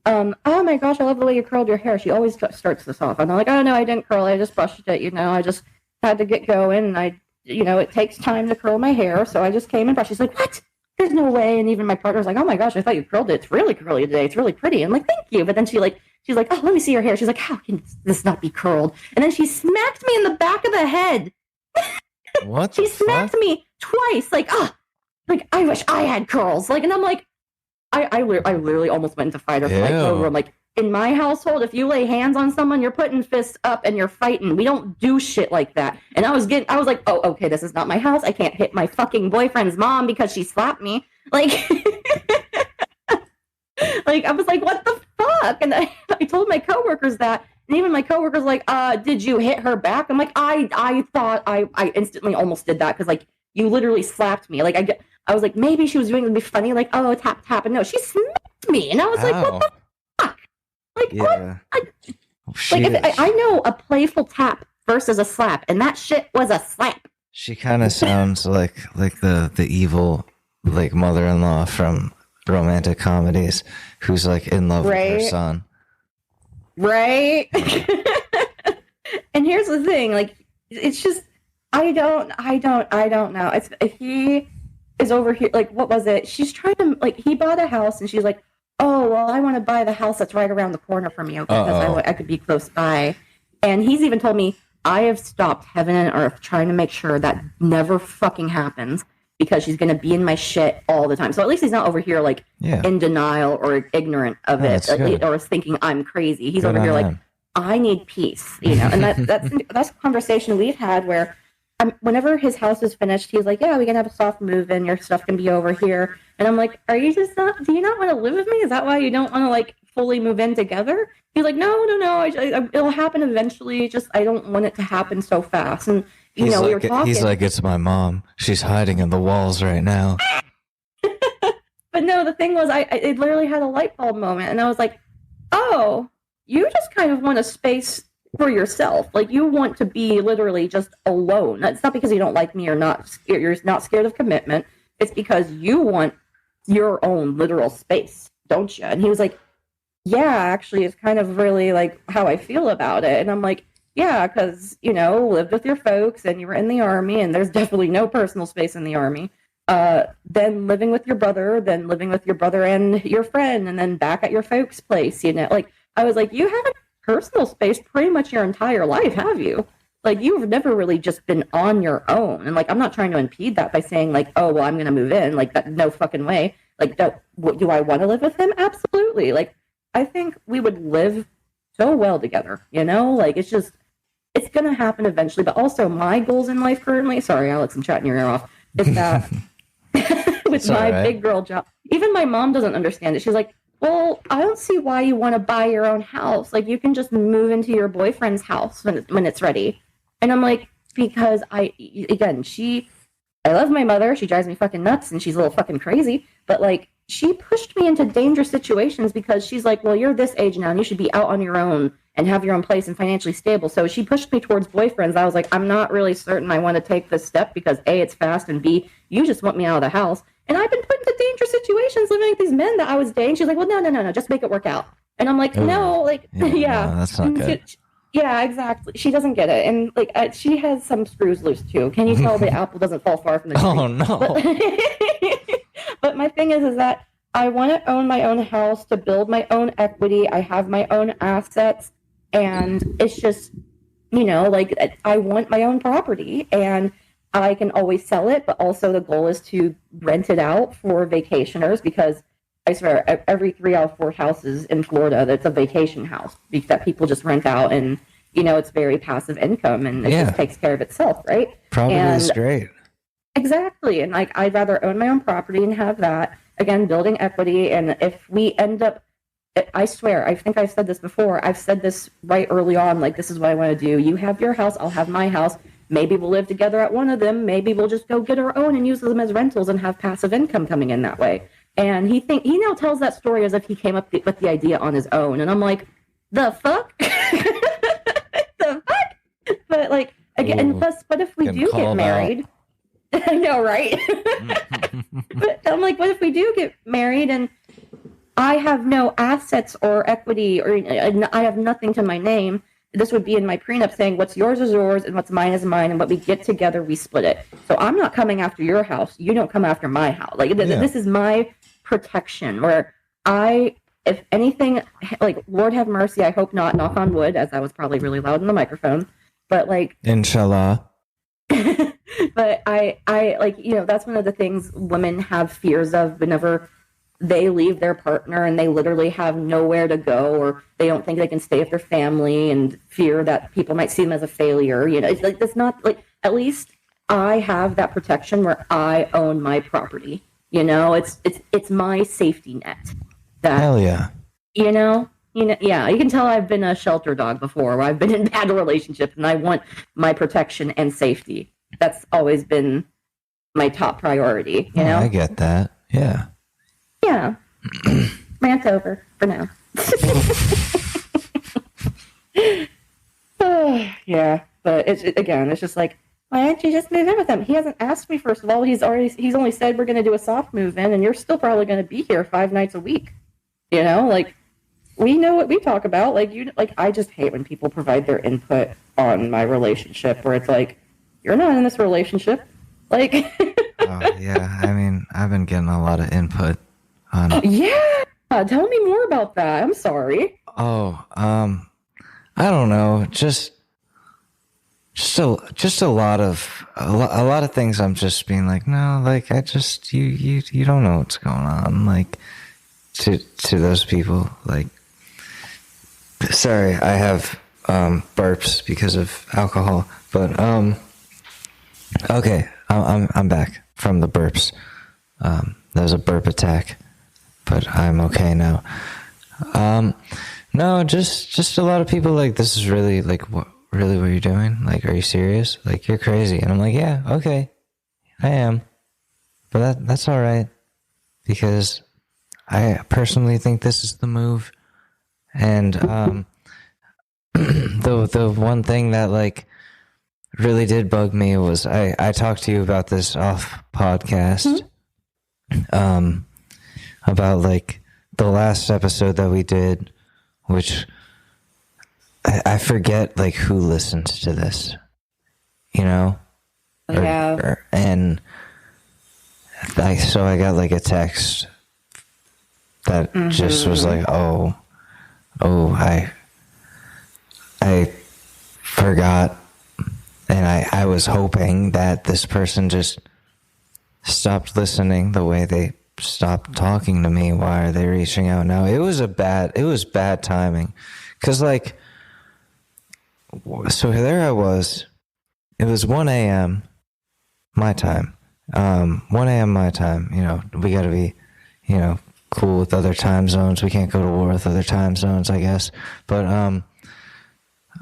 oh my gosh, I love the way you curled your hair. She always starts this off. And I'm like, oh no, I didn't curl. I just brushed it. You know, I just had to get going. And it takes time to curl my hair. So I just came and brushed. She's like, what? There's no way. And even my partner's like, oh my gosh, I thought you curled it. It's really curly today. It's really pretty. I'm like, thank you. But then she's like, oh, let me see your hair. She's like, how can this not be curled? And then she smacked me in the back of the head. What? She smacked me twice, like, like I wish I had curls, like, and I'm like, I literally almost went into fight or flight over. I'm like, in my household, if you lay hands on someone, you're putting fists up and you're fighting. We don't do shit like that. And I was like, oh, okay, this is not my house. I can't hit my fucking boyfriend's mom because she slapped me, like, like I was like, what the fuck? And I told my coworkers that. And even my coworker's like, did you hit her back? I'm like, I thought I instantly almost did that because like you literally slapped me. Like I was like, maybe she was doing it to be funny, like, oh, tap tap, and no, she smacked me, and I was like, what the fuck? Like, yeah. Like I know a playful tap versus a slap, and that shit was a slap. She kind of sounds like the evil like mother-in-law from romantic comedies who's like in love with her son. Right. And here's the thing, like, it's just I don't know. It's he is over here, like, what was it? She's trying to, like, he bought a house and she's like, oh, well, I want to buy the house that's right around the corner from you because I could be close by. And he's even told me, I have stopped heaven and earth trying to make sure that never fucking happens because she's going to be in my shit all the time. So at least he's not over here, like, in denial or ignorant of it, or thinking I'm crazy. He's over here like, I need peace, you know? And that's a conversation we've had where whenever his house is finished, he's like, yeah, we can have a soft move in. Your stuff can be over here. And I'm like, do you not want to live with me? Is that why you don't want to, like, fully move in together? He's like, no. It'll happen eventually. Just, I don't want it to happen so fast. And, we were talking. He's like, it's my mom. She's hiding in the walls right now. But no, the thing was, it literally had a light bulb moment. And I was like, oh, you just kind of want a space for yourself. Like, you want to be literally just alone. It's not because you don't like me or you're not scared of commitment. It's because you want your own literal space, don't you? And he was like, yeah, actually, it's kind of really like how I feel about it. And I'm like, yeah, because, lived with your folks and you were in the army and there's definitely no personal space in the army. Then living with your brother, and your friend, and then back at your folks' place, like, I was like, you haven't personal space pretty much your entire life, have you? Like, you've never really just been on your own. And, like, I'm not trying to impede that by saying, like, oh, well, I'm going to move in. Like, that, no fucking way. Like, do I want to live with him? Absolutely. Like, I think we would live so well together, Like, it's going to happen eventually. But also, my goals in life currently, sorry, Alex, I'm chatting your ear off, is that with my big girl job, even my mom doesn't understand it. She's like, well, I don't see why you want to buy your own house. Like, you can just move into your boyfriend's house when it's ready. And I'm like, because I love my mother. She drives me fucking nuts and she's a little fucking crazy. But, like, she pushed me into dangerous situations because she's like, well, you're this age now and you should be out on your own and have your own place and financially stable. So she pushed me towards boyfriends. I was like, I'm not really certain I want to take this step because A, it's fast, and B, you just want me out of the house. And I've been put into dangerous situations living with these men that I was dating. She's like, well, no, just make it work out. And I'm like, no, like, yeah. No, that's not good. Yeah, exactly. She doesn't get it. And like, she has some screws loose too. Can you tell the apple doesn't fall far from the tree? Oh, no. But my thing is that I want to own my own house to build my own equity. I have my own assets. And it's just, like, I want my own property. And I can always sell it. But also the goal is to rent it out for vacationers, because I swear, every 3 out of 4 houses in Florida, that's a vacation house that people just rent out, and it's very passive income, and it just takes care of itself, right? Property is great. Exactly, and like I'd rather own my own property and have that, again, building equity. And if we end up, I swear, I think I've said this before. I've said this right early on, like, this is what I want to do. You have your house, I'll have my house. Maybe we'll live together at one of them. Maybe we'll just go get our own and use them as rentals and have passive income coming in that way. And he now tells that story as if he came up with the idea on his own. And I'm like, the fuck? The fuck? But like, again, and plus, what if we do get married? I know, right? But I'm like, what if we do get married and I have no assets or equity, or I have nothing to my name? This would be in my prenup saying what's yours is yours and what's mine is mine, and what we get together, we split it. So I'm not coming after your house. You don't come after my house. Like, this is my protection, where if anything, like, Lord have mercy, I hope not, knock on wood, as I was probably really loud in the microphone, but like, inshallah. But I like, that's one of the things women have fears of whenever they leave their partner and they literally have nowhere to go, or they don't think they can stay with their family, and fear that people might see them as a failure. It's like, that's not like, at least I have that protection where I own my property. It's my safety net. Hell yeah. Yeah, you can tell I've been a shelter dog before, where I've been in bad relationships and I want my protection and safety. That's always been my top priority, I get that. Yeah. Yeah. Rant over for now. Yeah, but it's just like, why don't you just move in with him? He hasn't asked me, first of all. He's only said we're going to do a soft move in, and you're still probably going to be here 5 nights a week. Like, we know what we talk about. Like, I just hate when people provide their input on my relationship, where it's like, you're not in this relationship. Like, oh, yeah. I mean, I've been getting a lot of input on it. Yeah. Tell me more about that. I'm sorry. Oh, I don't know. Just a lot of things. I'm just being like, no, like, you don't know what's going on. Like, to those people, like, sorry, I have burps because of alcohol, but okay, I'm back from the burps. There was a burp attack, but I'm okay now. No, just a lot of people like, this is really, like, what you're doing? Like, are you serious? Like, you're crazy. And I'm like, yeah, okay, I am. But that's all right, because I personally think this is the move. And the one thing that, like, really did bug me was, I talked to you about this off podcast, about, like, the last episode that we did, which I forget, like, who listens to this, Yeah. And so I got, like, a text that just was like, oh, I forgot, and I was hoping that this person just stopped listening the way they stopped talking to me. Why are they reaching out now? It was bad timing, because, like, so there I was, it was 1 a.m. my time, 1 a.m. my time, we gotta be, cool with other time zones. We can't go to war with other time zones, I guess. But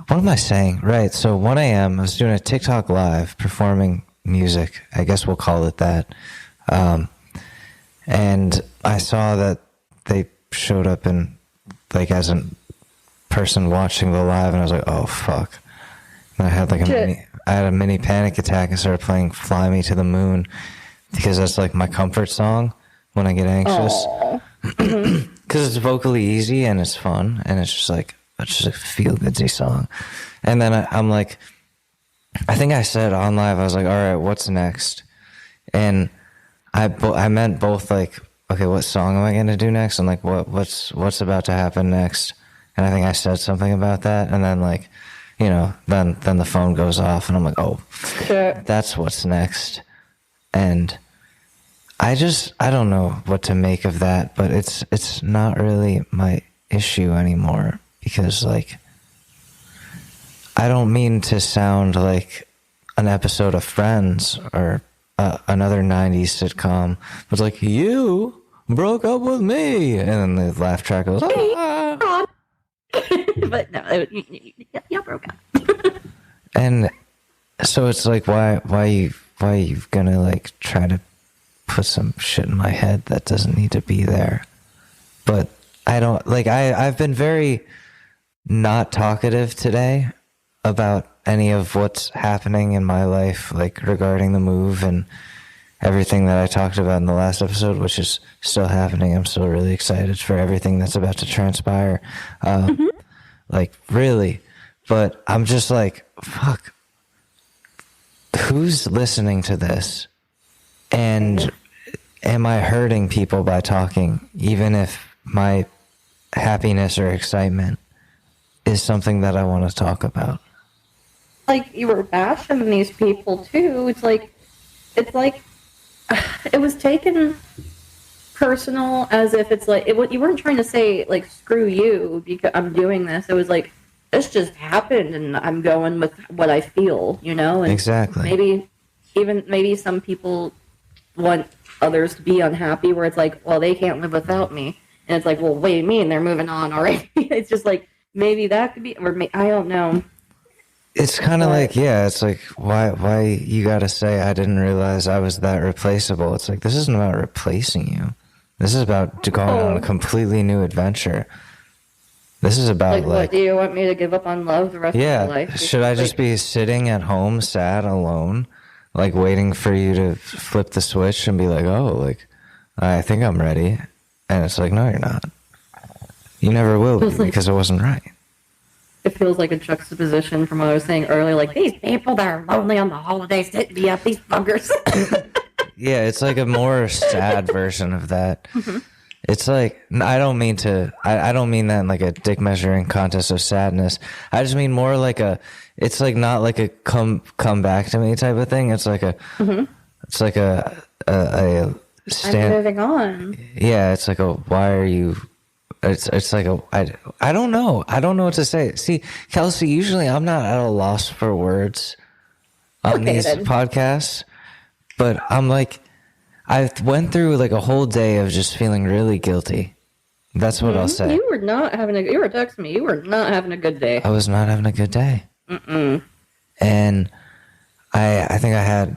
what am I saying? Right, so 1 a.m. I was doing a TikTok live performing music. I guess we'll call it that. And I saw that they showed up in, like, as a person watching the live, and I was like, oh, fuck. And I had, like, a mini panic attack and started playing Fly Me to the Moon because that's like my comfort song when I get anxious. Because it's vocally easy and it's fun and it's just a feel goodsy song. And then I'm like, I think I said on live, I was like, all right, what's next? And I meant both like, okay, what song am I going to do next? And like, what's about to happen next? And I think I said something about that. And then like, you know, then the phone goes off and I'm like, oh, Sure. that's what's next. And I don't know what to make of that, but it's not really my issue anymore because like, I don't mean to sound like an episode of Friends or another 90s sitcom, but it's like, you broke up with me. And then the laugh track goes, ah. But no, y'all broke up. And so it's like, why you gonna like try to put some shit in my head that doesn't need to be there? But I don't like, I've been very not talkative today about any of what's happening in my life, like regarding the move and everything that I talked about in the last episode, which is still happening. I'm still really excited for everything that's about to transpire. Like really, but I'm just like, fuck, who's listening to this? And am I hurting people by talking, even if my happiness or excitement is something that I want to talk about? Like, you were bashing these people too. It's like it was taken personal, as if it's like you weren't trying to say like screw you because I'm doing this. It was like, this just happened and I'm going with what I feel, you know. And exactly. Maybe some people want others to be unhappy, where it's like, well, they can't live without me, and it's like, well, what do you mean they're moving on already? It's just like, maybe that could be, or I don't know. It's kind of like, yeah, it's like, why you gotta say I didn't realize I was that replaceable? It's like, this isn't about replacing you. This is about going on a completely new adventure. This is about like, what, do you want me to give up on love the rest of my life? Should I just be sitting at home, sad, alone, like waiting for you to flip the switch and be like, oh, like, I think I'm ready. And it's like, no, you're not. You never will be, because it wasn't right. It feels like a juxtaposition from what I was saying earlier, like, these people that are lonely on the holidays hit me up, these buggers. Yeah, it's like a more sad version of that. Mm-hmm. It's like, I don't mean that in like a dick measuring contest of sadness. I just mean more like it's like not like a come back to me type of thing. It's like it's like a I'm moving on. Yeah, it's like why are you, it's like I don't know. I don't know what to say. See, Kelsey, usually I'm not at a loss for words on these podcasts, but I'm like, I went through like a whole day of just feeling really guilty. That's what I'll say. You were texting me. You were not having a good day. I was not having a good day. And I think I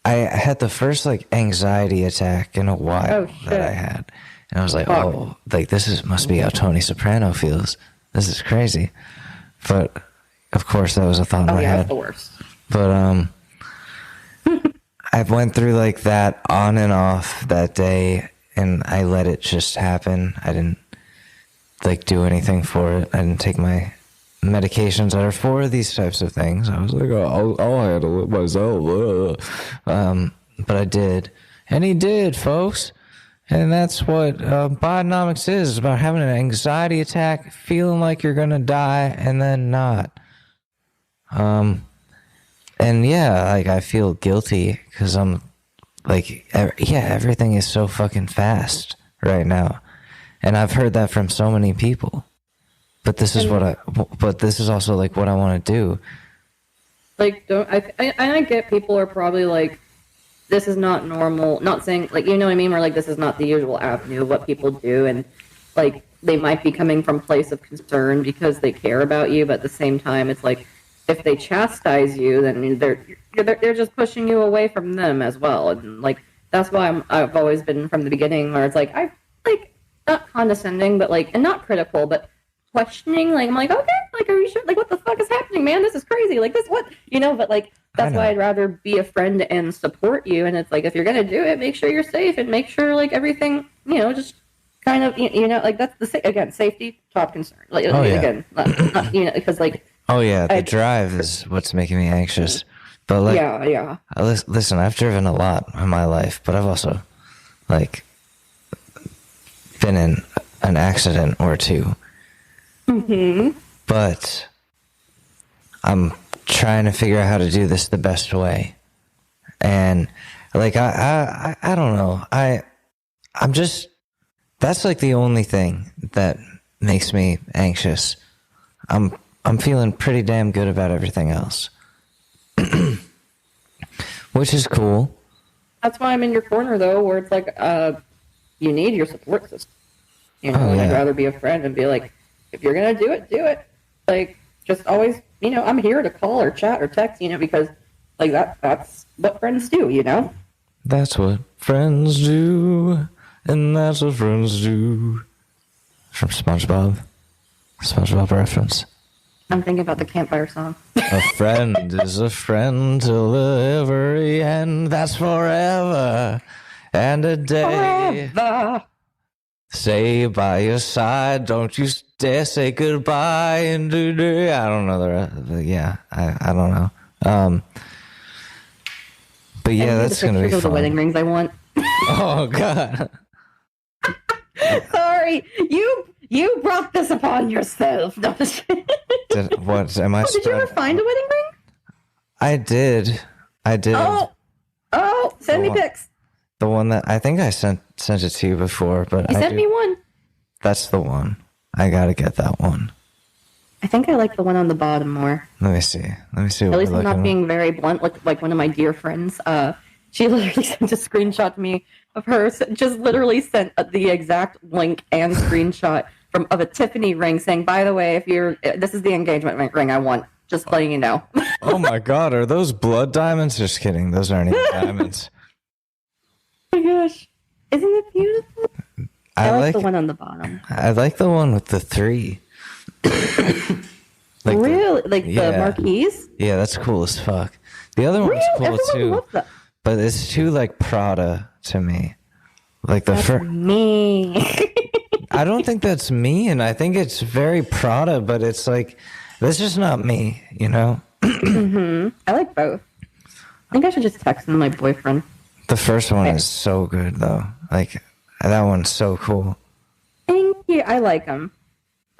had the first like anxiety attack in a while that I had. And I was like, oh, like must be how Tony Soprano feels. This is crazy. But of course that was a thought in my head. It's the worst. But I went through like that on and off that day, and I let it just happen. I didn't like do anything for it. I didn't take my medications that are for these types of things. I was like, oh, I'll handle it myself. But I did. And he did, folks. And that's what Bidenomics is. It's about having an anxiety attack, feeling like you're going to die, and then not. And yeah, like I feel guilty because I'm like, everything is so fucking fast right now. And I've heard that from so many people. But this is but this is also like what I want to do. Like, I get people are probably like, this is not normal. Not saying, like, you know what I mean? Or like, this is not the usual avenue of what people do. And like, they might be coming from a place of concern because they care about you. But at the same time, it's like, if they chastise you, then they're just pushing you away from them as well. And like, that's why I've always been from the beginning where it's like, I like, not condescending, but like, and not critical, but questioning. Like, I'm like, okay, like, are you sure? Like, what the fuck is happening, man? This is crazy. Like, this, what, you know? But like, That's why I'd rather be a friend and support you. And it's like, if you're going to do it, make sure you're safe and make sure like everything, just kind of, like that's again, safety, top concern. Like, again, not, because like, oh yeah, the drive is what's making me anxious. But like, yeah. Listen, I've driven a lot in my life, but I've also like been in an accident or two. Mm-hmm. But I'm trying to figure out how to do this the best way. And like, I don't know. I'm just, that's like the only thing that makes me anxious. I'm feeling pretty damn good about everything else. Which is cool. That's why I'm in your corner though, where it's like, you need your support system. I'd rather be a friend and be like, if you're gonna do it, do it. Like, just always, I'm here to call or chat or text, because like that's what friends do, That's what friends do, and that's what friends do. From SpongeBob reference. I'm thinking about the campfire song. A friend is a friend till the very end. That's forever and a day. Forever. Stay by your side. Don't you dare say goodbye. And I don't know the rest. But yeah, I don't know. But yeah, that's gonna be fun. The wedding rings I want. Oh God. Sorry, you brought this upon yourself. No. What am I? Did you ever find a wedding ring? I did. Oh! Send me pics. The one that I think I sent it to you before, but you sent me one. That's the one. I gotta get that one. I think I like the one on the bottom more. Let me see. At least I'm not being very blunt. Like one of my dear friends. She literally sent a screenshot to me of her. Just literally sent the exact link and screenshot of a Tiffany ring, saying, "By the way, this is the engagement ring I want. Just letting you know." Oh my God, are those blood diamonds? Just kidding. Those aren't even diamonds. Oh my gosh, isn't it beautiful? I like the one on the bottom. I like the one with the 3. Really? The marquise? Yeah, that's cool as fuck. The other one's cool Everyone too. loves that. But it's too like Prada to me. Like the first. Me. I don't think that's me, and I think it's very Prada, but it's like that's just not me, Mm-hmm. I like both. I think I should just text my boyfriend. The first one is so good though. Like that one's so cool. Thank you. I like them.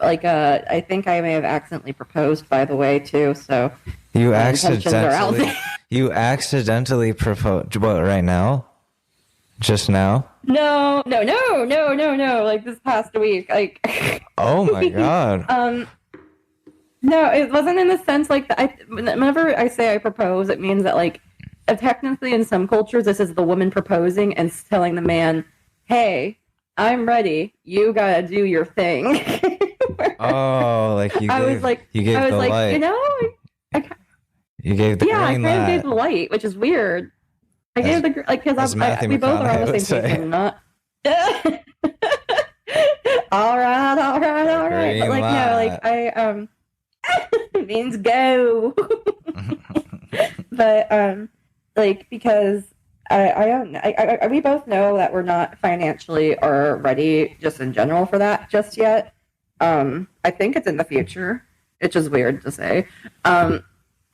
Like I think I may have accidentally proposed, by the way, too. So you accidentally proposed. What, right now? Just now? No. Like this past week. Like. Oh my God. No, it wasn't in the sense like that. Whenever I say I propose, it means that like technically in some cultures this is the woman proposing and telling the man, "Hey, I'm ready. You gotta do your thing." Oh, like you gave the light. You gave the green light. I kind of gave the light, which is weird. I gave the because we both are on the same page. I'm not. All right. But like no, like I it means go. But like because I don't know. We both know that we're not financially or ready just in general for that just yet. I think it's in the future. It's just weird to say.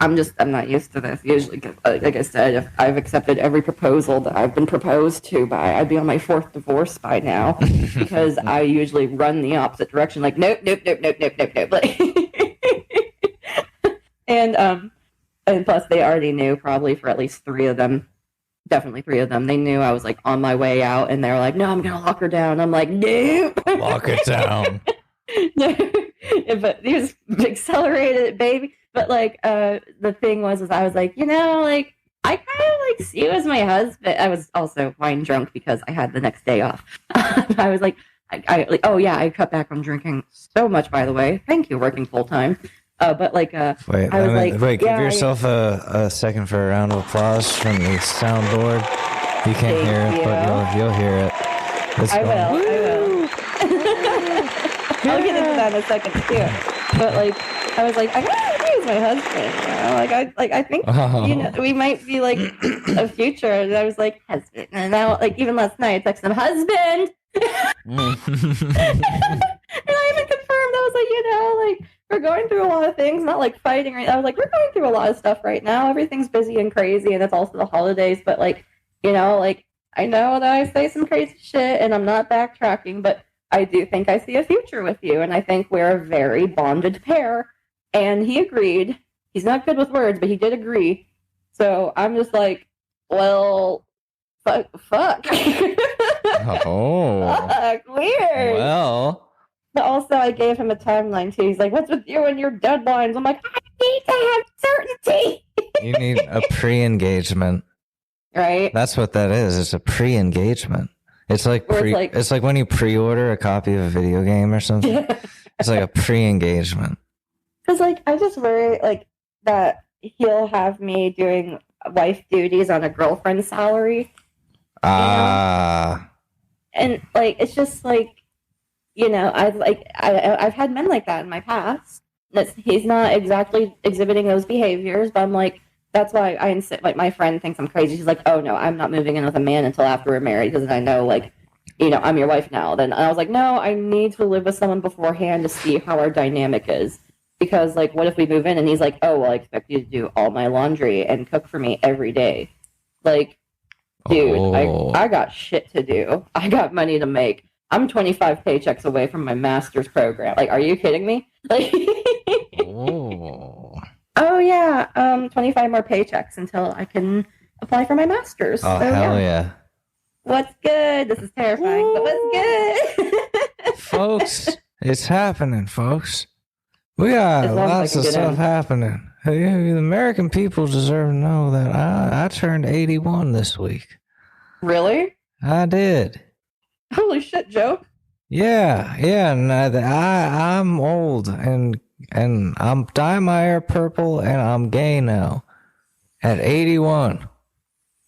I'm not used to this. Usually, like I said, if I've accepted every proposal that I've been proposed to by, I'd be on my 4th divorce by now because I usually run the opposite direction. Like, nope. Like, and plus they already knew probably for at least 3 of them. Definitely 3 of them. They knew I was like on my way out, and they were like, "No, I'm gonna lock her down." I'm like, "Nope, lock it down." No, but he just accelerated it, baby. But like, the thing was I was like, like I kind of like see you as my husband. I was also wine drunk because I had the next day off. I was like, I cut back on drinking so much. By the way, thank you, working full time. But like, give yourself a second for a round of applause from the soundboard. You can't hear it, but you'll hear it. I will. I'll get into that in a second too. But like, I was like, I gotta do is my husband. I think we might be like a future. And I was like, husband, and now even last night I texted him, husband. And I even confirmed. I was like, we're going through a lot of things, not like fighting. Right? I was like, we're going through a lot of stuff right now. Everything's busy and crazy, and it's also the holidays. But I know that I say some crazy shit, and I'm not backtracking, but I do think I see a future with you, and I think we're a very bonded pair. And he agreed. He's not good with words, but he did agree. So I'm just like, well, fuck. Oh. Fuck, weird. Well. But also, I gave him a timeline, too. He's like, what's with you and your deadlines? I'm like, I need to have certainty. You need a pre-engagement. Right? That's what that is. It's a pre-engagement. It's like it's like when you pre-order a copy of a video game or something. It's like a pre-engagement. Because I just worry that he'll have me doing wife duties on a girlfriend's salary. And it's just I've had men like that in my past. He's not exactly exhibiting those behaviors, but I'm like, that's why I insist. My friend thinks I'm crazy. She's like, oh no, I'm not moving in with a man until after we're married because I know I'm your wife now. Then I was like, no, I need to live with someone beforehand to see how our dynamic is. Because what if we move in and he's like, oh well, I expect you to do all my laundry and cook for me every day. Dude, I got shit to do. I got money to make. I'm 25 paychecks away from my master's program. Are you kidding me? Oh yeah, 25 more paychecks until I can apply for my master's. Oh, so, hell yeah. What's good? This is terrifying, but what's good? Folks, it's happening, folks. We got lots of stuff happening. The American people deserve to know that I turned 81 this week. Really? I did. Holy shit, Joe. Yeah, and I'm old, and I'm dyeing my hair purple, and I'm gay now at 81.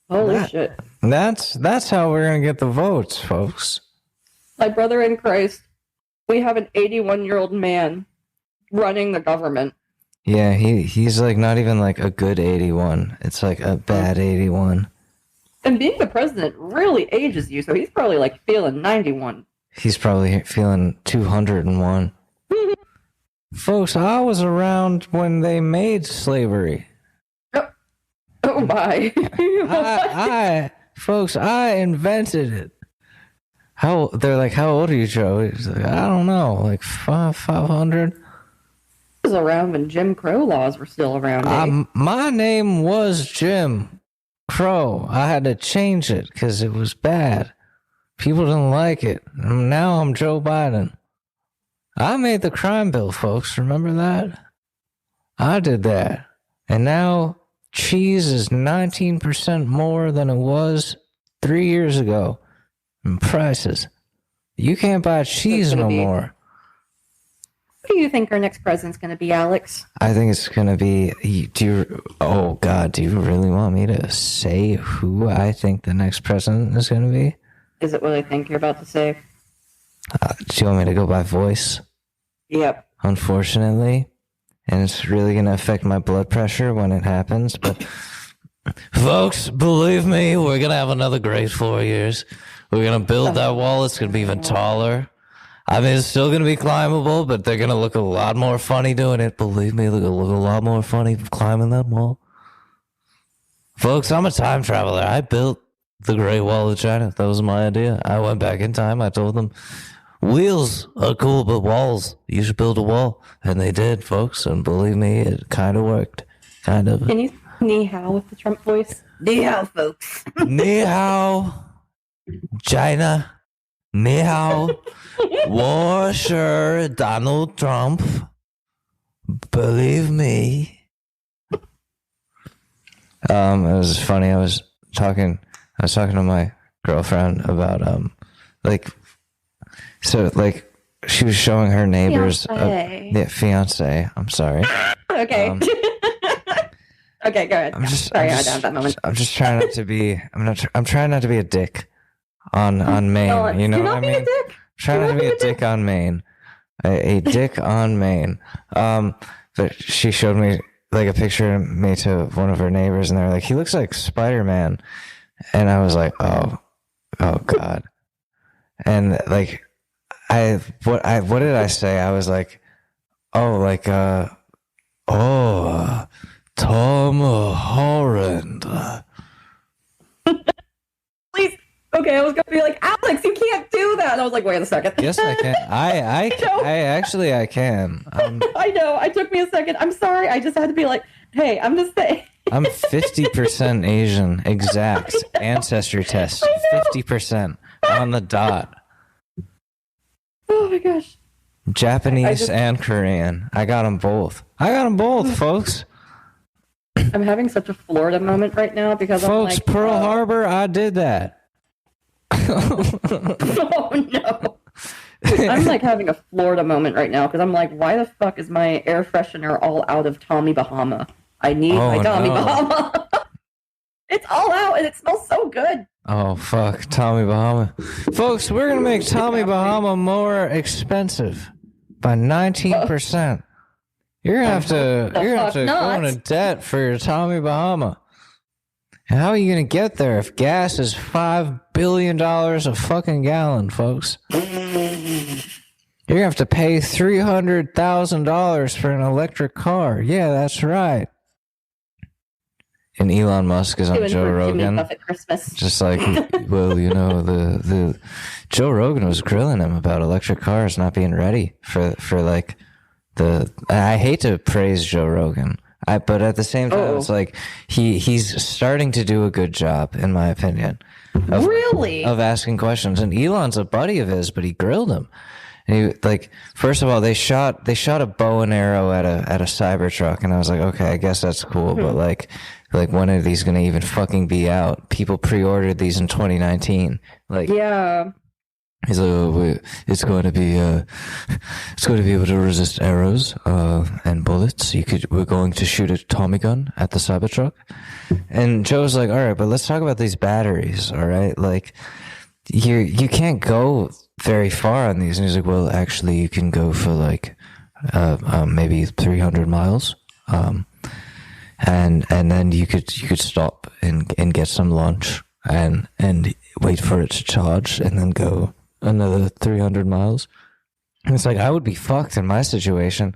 Holy shit. That's how we're gonna get the votes, folks. My brother in Christ, we have an 81-year-old man running the government. Yeah, he's not even a good 81. It's a bad 81. And being the president really ages you, so he's probably feeling 91. He's probably feeling 201. Folks, I was around when they made slavery. Oh my. I invented it. They're like, how old are you, Joe? He's like, I don't know, 500. I was around when Jim Crow laws were still around. My name was Jim Crow. I had to change it because it was bad. People didn't like it. Now I'm Joe Biden. I made the crime bill, folks. Remember that? I did that. And now cheese is 19% more than it was 3 years ago in prices. You can't buy cheese no more. Who do you think our next president's going to be, Alex? I think it's going to be... Oh, God, do you really want me to say who I think the next president is going to be? Is it what I think you're about to say? Do you want me to go by voice? Yep. Unfortunately. And it's really going to affect my blood pressure when it happens. But, folks, believe me, we're going to have another great 4 years. We're going to build that wall. It's going to be even taller. I mean, it's still going to be climbable, but they're going to look a lot more funny doing it. Believe me, they're going to look a lot more funny climbing that wall. Folks, I'm a time traveler. I built the Great Wall of China. That was my idea. I went back in time. I told them, wheels are cool, but walls, you should build a wall. And they did, folks. And believe me, it kind of worked. Kind of. Can you ni hao with the Trump voice? Ni hao, folks. Ni hao, China. Ni hao. War sure, Donald Trump. Believe me. It was funny. I was talking to my girlfriend about she was showing her neighbors fiance. I'm sorry. Okay. Okay, go ahead. Sorry, I had that moment. I'm just trying not to be. I'm trying not to be a dick on Maine. You know what I mean? Trying not to be a dick on Maine. A dick on Maine. but she showed me like a picture of me to one of her neighbors, and they're like, he looks like Spider-Man. And I was like, oh God. And like, what did I say? I was like, Tom Holland. Please. Okay, I was gonna be like, Alex, you can't do that. And I was like, wait a second. Yes, I can. I can. I know. It took me a second. I'm sorry. I just had to be like, hey, I'm just saying. I'm 50% Asian, exact ancestry test. 50% on the dot. Oh my gosh. Japanese and Korean. I got them both. Folks. I'm having such a Florida moment right now because folks, I'm like, Pearl Harbor, I did that. Oh no. Dude, I'm like having a Florida moment right now because I'm like, why the fuck is my air freshener all out of Tommy Bahama? I need my Tommy Bahama. It's all out and it smells so good. Oh fuck, Tommy Bahama. Folks, we're gonna make Tommy Bahama more expensive by 19%. You're gonna have to go into debt for your Tommy Bahama. And how are you gonna get there if gas is $5 billion a fucking gallon, folks? You're gonna have to pay $300,000 for an electric car. Yeah, that's right. And Elon Musk is on Joe Rogan. Just like, well, you know, the Joe Rogan was grilling him about electric cars not being ready for like I hate to praise Joe Rogan. But at the same time, it's like he's starting to do a good job, in my opinion. Of asking questions. And Elon's a buddy of his, but he grilled him. And he, like, first of all, they shot a bow and arrow at a Cybertruck, and I was like, okay, I guess that's cool, but like when are these gonna even fucking be out? People pre-ordered these in 2019. Like, yeah. He's like, oh, it's going to be able to resist arrows and bullets. We're going to shoot a Tommy gun at the Cybertruck. And Joe's like, all right, but let's talk about these batteries. All right, like you can't go very far on these. And he's like, well, actually, you can go for like maybe 300 miles. And then you could stop and get some lunch and wait for it to charge and then go another 300 miles. And it's like, I would be fucked in my situation.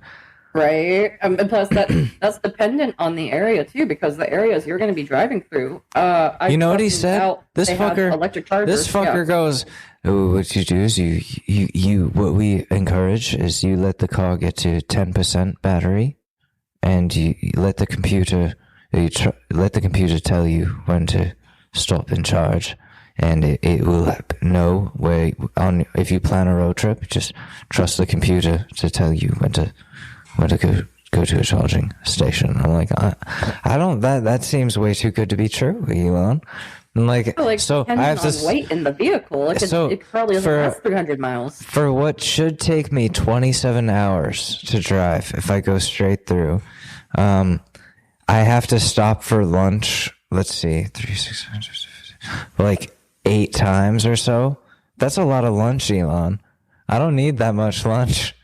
Right. And plus that's dependent on the area too, because the areas you're going to be driving through. You know what he said? This fucker goes, oh, what you do is you what we encourage is you let the car get to 10% battery, and you let the computer tell you when to stop and charge. And it will know where if you plan a road trip, just trust the computer to tell you when to go to a charging station. I'm like, I don't, that seems way too good to be true, Elon. I'm like, so I have to weight in the vehicle. It probably doesn't last 300 miles. For what should take me 27 hours to drive if I go straight through, I have to stop for lunch. Let's see, 3, 6, 7, 8, like 8 times or so. That's a lot of lunch, Elon. I don't need that much lunch.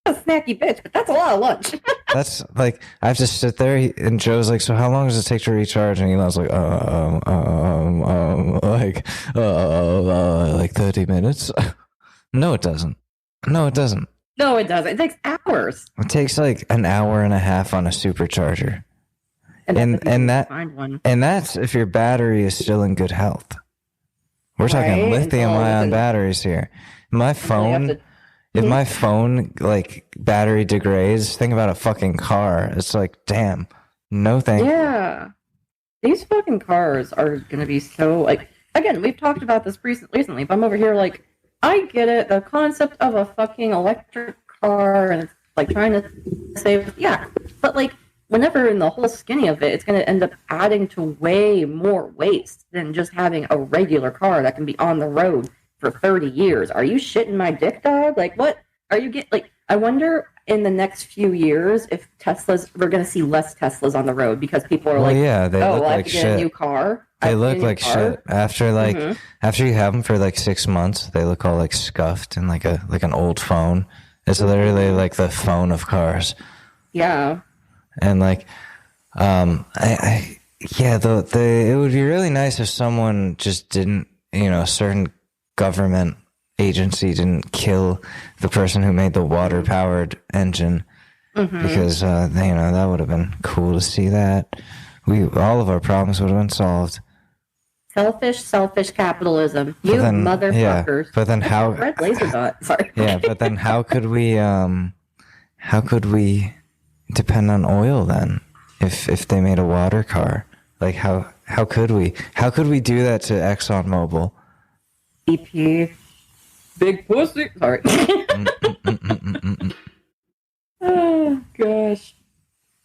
A snacky bitch, but that's a lot of lunch. That's like, I have to sit there, and Joe's like, so how long does it take to recharge? And Elon's like, like 30 minutes. No, it doesn't. No, it doesn't. It takes hours. It takes like an hour and a half on a supercharger. And that's if your battery is still in good health. We're talking lithium-ion batteries here. My phone, if my phone like battery degrades, think about a fucking car. It's like, damn, no thank you. Yeah, these fucking cars are gonna be so like. Again, we've talked about this recently, but I'm over here like, I get it. The concept of a fucking electric car and it's like trying to save, but like. Whenever in the whole skinny of it, it's going to end up adding to way more waste than just having a regular car that can be on the road for 30 years. Are you shitting my dick, dog? Like, what are you getting? Like, I wonder in the next few years if we're going to see less Teslas on the road because people are they look I have like to shit. Get a new car. They look like shit. After after you have them for like 6 months, they look all like scuffed and like an old phone. It's literally like the phone of cars. Yeah. And like, yeah, it would be really nice if someone just didn't, a certain government agency didn't kill the person who made the water-powered engine, because that would have been cool to see that. All of our problems would have been solved. Selfish capitalism. Motherfuckers. Yeah, but then how? Red laser dot. Sorry. Yeah, but then how could we depend on oil then? If they made a water car, like how could we? How could we do that to ExxonMobil? BP. Big pussy. Sorry. Oh gosh.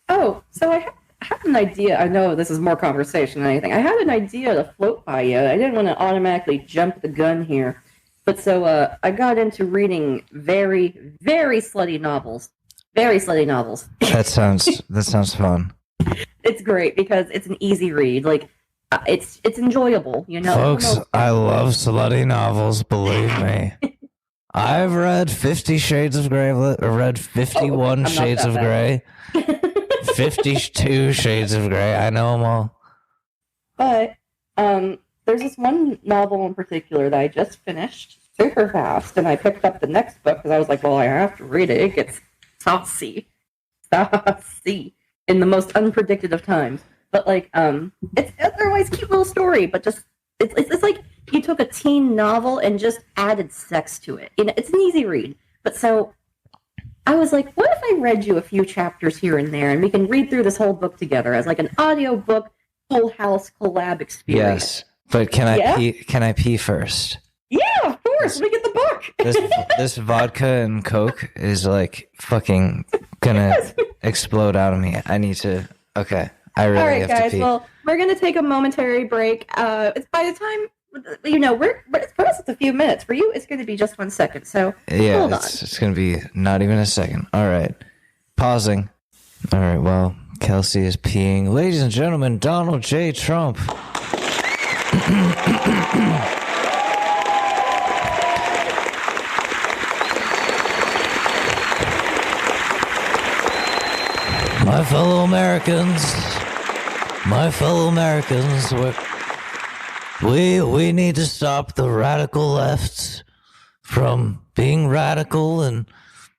Oh, so I had an idea. I know this is more conversation than anything. I had an idea to float by you. I didn't want to automatically jump the gun here, but so I got into reading very, very slutty novels. Very slutty novels. That sounds fun. It's great because it's an easy read. Like it's enjoyable, Folks, I love slutty novels, believe me. I've read 50 Shades of Grey, read 51 Shades of Grey, 52 Shades of Grey. I know them all. But there's this one novel in particular that I just finished super fast, and I picked up the next book because I was like, well, I have to read it. It gets saucy in the most unpredicted of times. But like, it's otherwise cute little story, but just it's like you took a teen novel and just added sex to it. It's an easy read. But so I was like, what if I read you a few chapters here and there, and we can read through this whole book together as like an audiobook Full House collab experience? Yes, but can I pee first? Yeah, of course. Let me get the book. This vodka and Coke is like fucking gonna explode out of me. I need to. Okay, I really have to pee. All right, guys. Well, we're gonna take a momentary break. It's by the time for us it's a few minutes. For you, it's gonna be just 1 second. So yeah, hold on. It's gonna be not even a second. All right, pausing. All right. Well, Kelsey is peeing. Ladies and gentlemen, Donald J. Trump. My fellow Americans, we need to stop the radical lefts from being radical and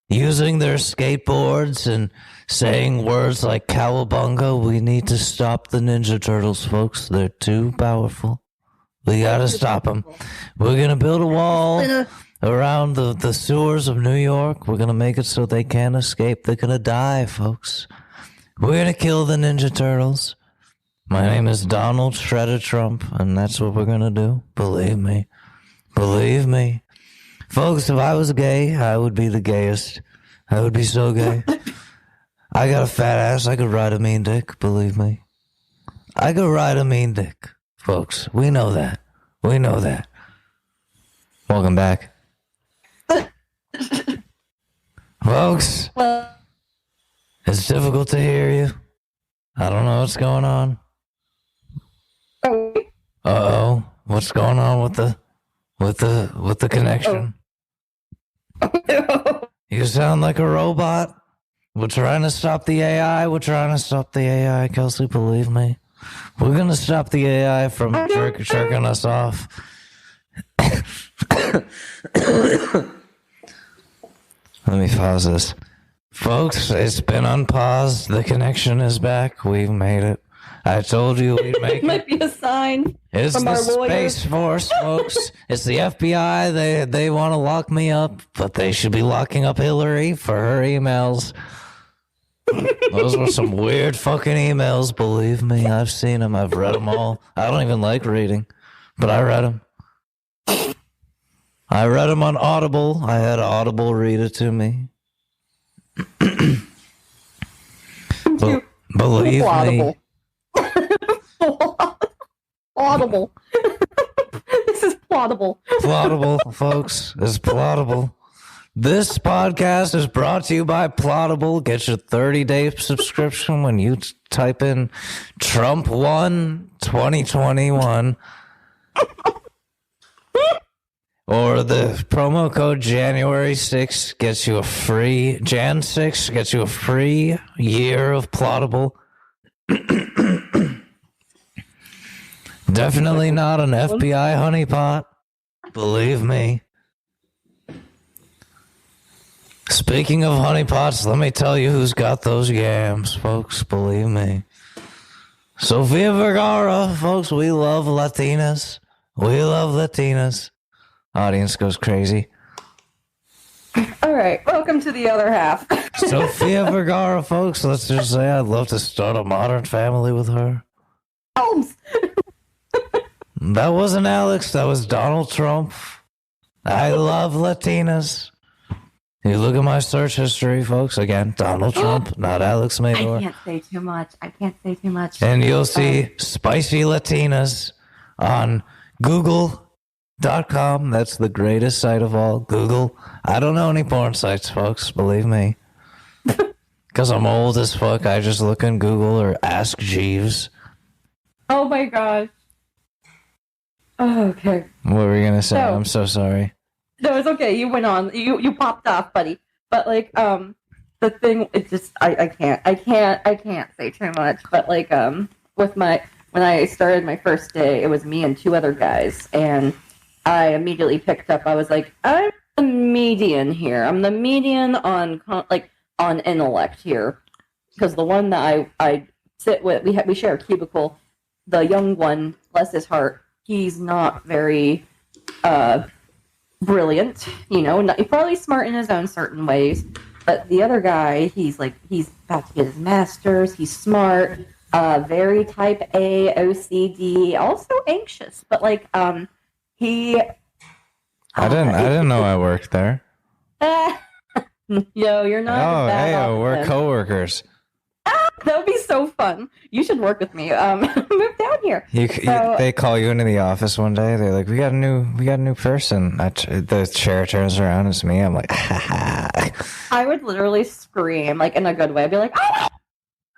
using their skateboards and saying words like cowabunga. We need to stop the Ninja Turtles, folks. They're too powerful. We gotta stop them. We're gonna build a wall around the sewers of New York. We're gonna make it so they can't escape. They're gonna die, folks. We're gonna kill the Ninja Turtles. My name is Donald Shredder Trump, and that's what we're gonna do. Believe me. Believe me. Folks, if I was gay, I would be the gayest. I would be so gay. I got a fat ass. I could ride a mean dick. Believe me. I could ride a mean dick. Folks, we know that. We know that. Welcome back. Folks, it's difficult to hear you. I don't know what's going on. Uh-oh. What's going on with the connection? You sound like a robot. We're trying to stop the AI. We're trying to stop the AI, Kelsey, believe me. We're going to stop the AI from jerking us off. Let me pause this. Folks, it's been unpaused. The connection is back. We've made it. I told you we'd make it. Might be a sign it's from the our lawyer. Space Force, folks. It's the FBI. They want to lock me up, but they should be locking up Hillary for her emails. Those were some weird fucking emails, believe me. I've seen them. I've read them all. I don't even like reading, but I read them. I read them on Audible. I had Audible read it to me. Believe me. Audible. This is plottable. Plottable, folks. It's plottable. This podcast is brought to you by Plottable. Get your 30-day subscription when you type in Trump won 2021. Or the promo code January 6th gets you a free, Jan 6 gets you a free year of Plottable. Definitely not an FBI honeypot. Believe me. Speaking of honeypots, let me tell you who's got those yams, folks. Believe me. Sofia Vergara, folks. We love Latinas. We love Latinas. Audience goes crazy. All right, welcome to the other half. Sofia Vergara, folks. Let's just say I'd love to start a modern family with her. Holmes. That wasn't Alex. That was Donald Trump. I love Latinas. You look at my search history, folks. Again, Donald Trump, not Alex Mador. I can't say too much. And you'll see spicy Latinas on Google.com. That's the greatest site of all. Google. I don't know any porn sites, folks. Believe me. Because I'm old as fuck. I just look in Google or Ask Jeeves. Oh my gosh. Oh, okay. What were you going to say? So, I'm so sorry. No, it's okay. You went on. You popped off, buddy. But like, the thing, it's just I can't say too much. But like, with when I started my first day, it was me and two other guys, and I immediately picked up. I was like, I'm the median here. I'm the median on intellect here, because the one that I sit with, we share a cubicle. The young one, bless his heart, he's not very brilliant, he's probably smart in his own certain ways, but the other guy, he's about to get his master's, he's smart, very type A, OCD, also anxious, but he I didn't know I worked there. Yo, you're not we're coworkers. That would be so fun. You should work with me. Move down here. They call you into the office one day. They're like, "We got a new person." The chair turns around. It's me. I'm like, I would literally scream, in a good way. I'd be like, "Oh!"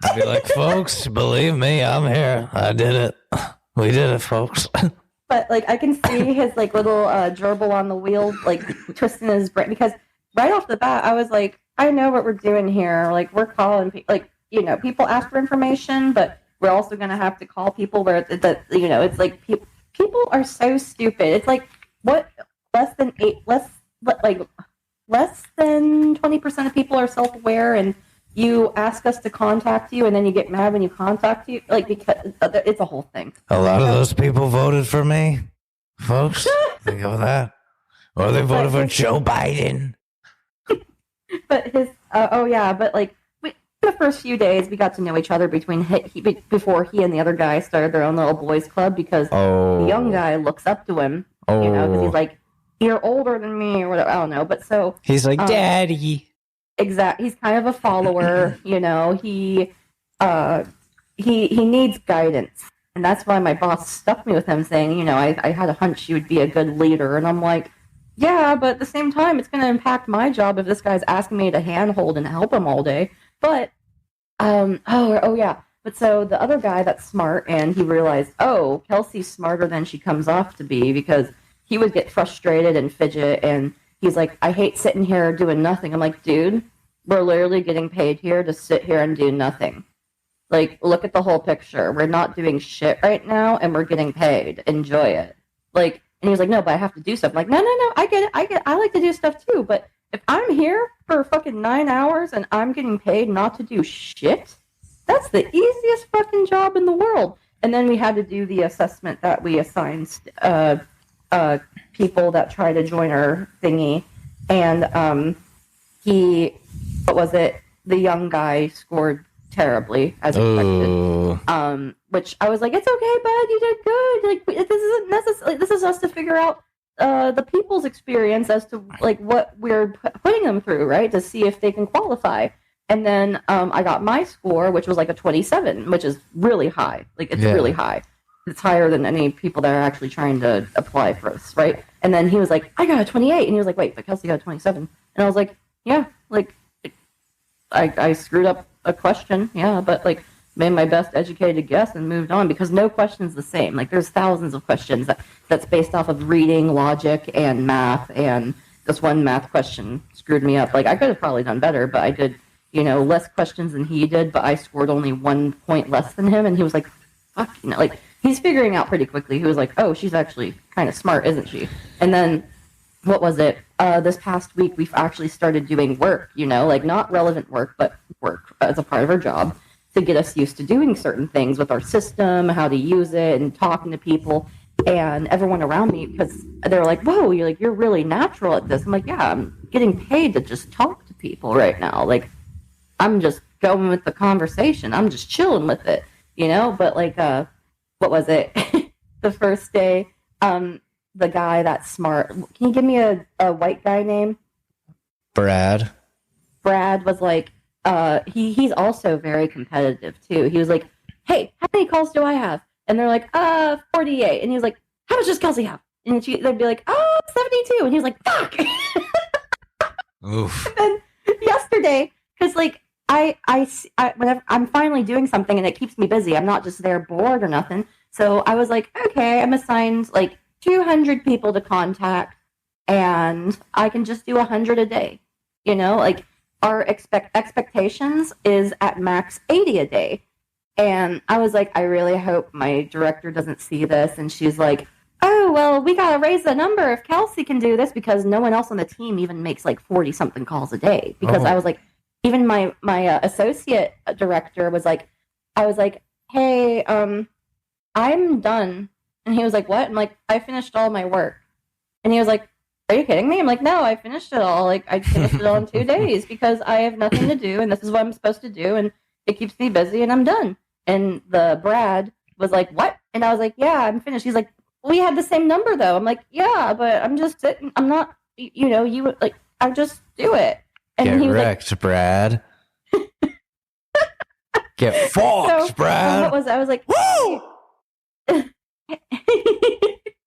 I'd be like, "Folks, believe me, I'm here. I did it. We did it, folks." But I can see his little gerbil on the wheel, twisting his brain, because right off the bat, I was like, "I know what we're doing here. We're calling people people ask for information, but we're also going to have to call people where it's like people are so stupid. It's like, what, less than 20% of people are self-aware, and you ask us to contact you, and then you get mad when you contact you, because it's a whole thing. A lot of those people voted for me, folks. Think of that. Or they voted for Joe Biden. But the first few days, we got to know each other before he and the other guy started their own little boys club, because the young guy looks up to him, because he's like, "You're older than me," or whatever. I don't know, but so he's like, "Daddy." Exactly. He's kind of a follower. He needs guidance, and that's why my boss stuck me with him, saying, I had a hunch you would be a good leader, and I'm like, yeah, but at the same time, it's going to impact my job if this guy's asking me to handhold and help him all day. But, But so the other guy that's smart, and he realized, Kelsey's smarter than she comes off to be, because he would get frustrated and fidget, and he's like, I hate sitting here doing nothing. I'm like, dude, we're literally getting paid here to sit here and do nothing. Look at the whole picture. We're not doing shit right now, and we're getting paid. Enjoy it. And he was like, no, but I have to do stuff. I'm like, no, I get it. I like to do stuff too, but if I'm here for fucking 9 hours and I'm getting paid not to do shit, that's the easiest fucking job in the world. And then we had to do the assessment that we assigned people that try to join our thingy. And the young guy scored terribly, as expected. Which I was like, it's okay, bud, you did good. This isn't necessary. This is us to figure out the people's experience as to what we're putting them through, right? To see if they can qualify. And then I got my score, which was a 27, which is really high. Really high. It's higher than any people that are actually trying to apply for us, right? And then he was like, I got a 28. And he was like, wait, but Kelsey got a 27. And I was like, yeah, I screwed up a question, yeah, but made my best educated guess and moved on because no question's the same. Like there's thousands of questions that's based off of reading, logic, and math. And this one math question screwed me up. Like I could have probably done better, but I did, less questions than he did, but I scored only 1 point less than him. And he was like, fuck, like he's figuring out pretty quickly. He was like, oh, she's actually kind of smart, isn't she? And then what was it? This past week, we've actually started doing work, like not relevant work, but work as a part of our job to get us used to doing certain things with our system, how to use it, and talking to people. And everyone around me, because they're like, whoa, you're really natural at this. I'm like, yeah, I'm getting paid to just talk to people right now. Like, I'm just going with the conversation. I'm just chilling with it, But like, what was it? The first day, the guy that's smart. Can you give me a white guy name? Brad. Brad was like, he's also very competitive too. He was like, hey, how many calls do I have? And they're like, 48. And he was like, how much does Kelsey have? And they'd be like, 72. And he was like, fuck. Oof. And then yesterday, because like I whenever I'm finally doing something and it keeps me busy, I'm not just there bored or nothing. So I was like, okay, I'm assigned like 200 people to contact, and I can just do 100 a day. Like our expectations is at max 80 a day. And I was like, I really hope my director doesn't see this. And she's like, oh, well, we got to raise the number if Kelsey can do this, because no one else on the team even makes like 40 something calls a day. Because I was like, even my associate director was like, I was like, hey, I'm done. And he was like, what? I'm like, I finished all my work. And he was like, are you kidding me? I'm like, no, I finished it all. Like, I finished it all in 2 days because I have nothing to do, and this is what I'm supposed to do, and it keeps me busy, and I'm done. And the Brad was like, what? And I was like, yeah, I'm finished. He's like, we had the same number, though. I'm like, yeah, but I'm just sitting. I'm not, you like, I just do it. And Get he was wrecked, like, Brad. Get fucked, so, Brad. What was I was like, woo!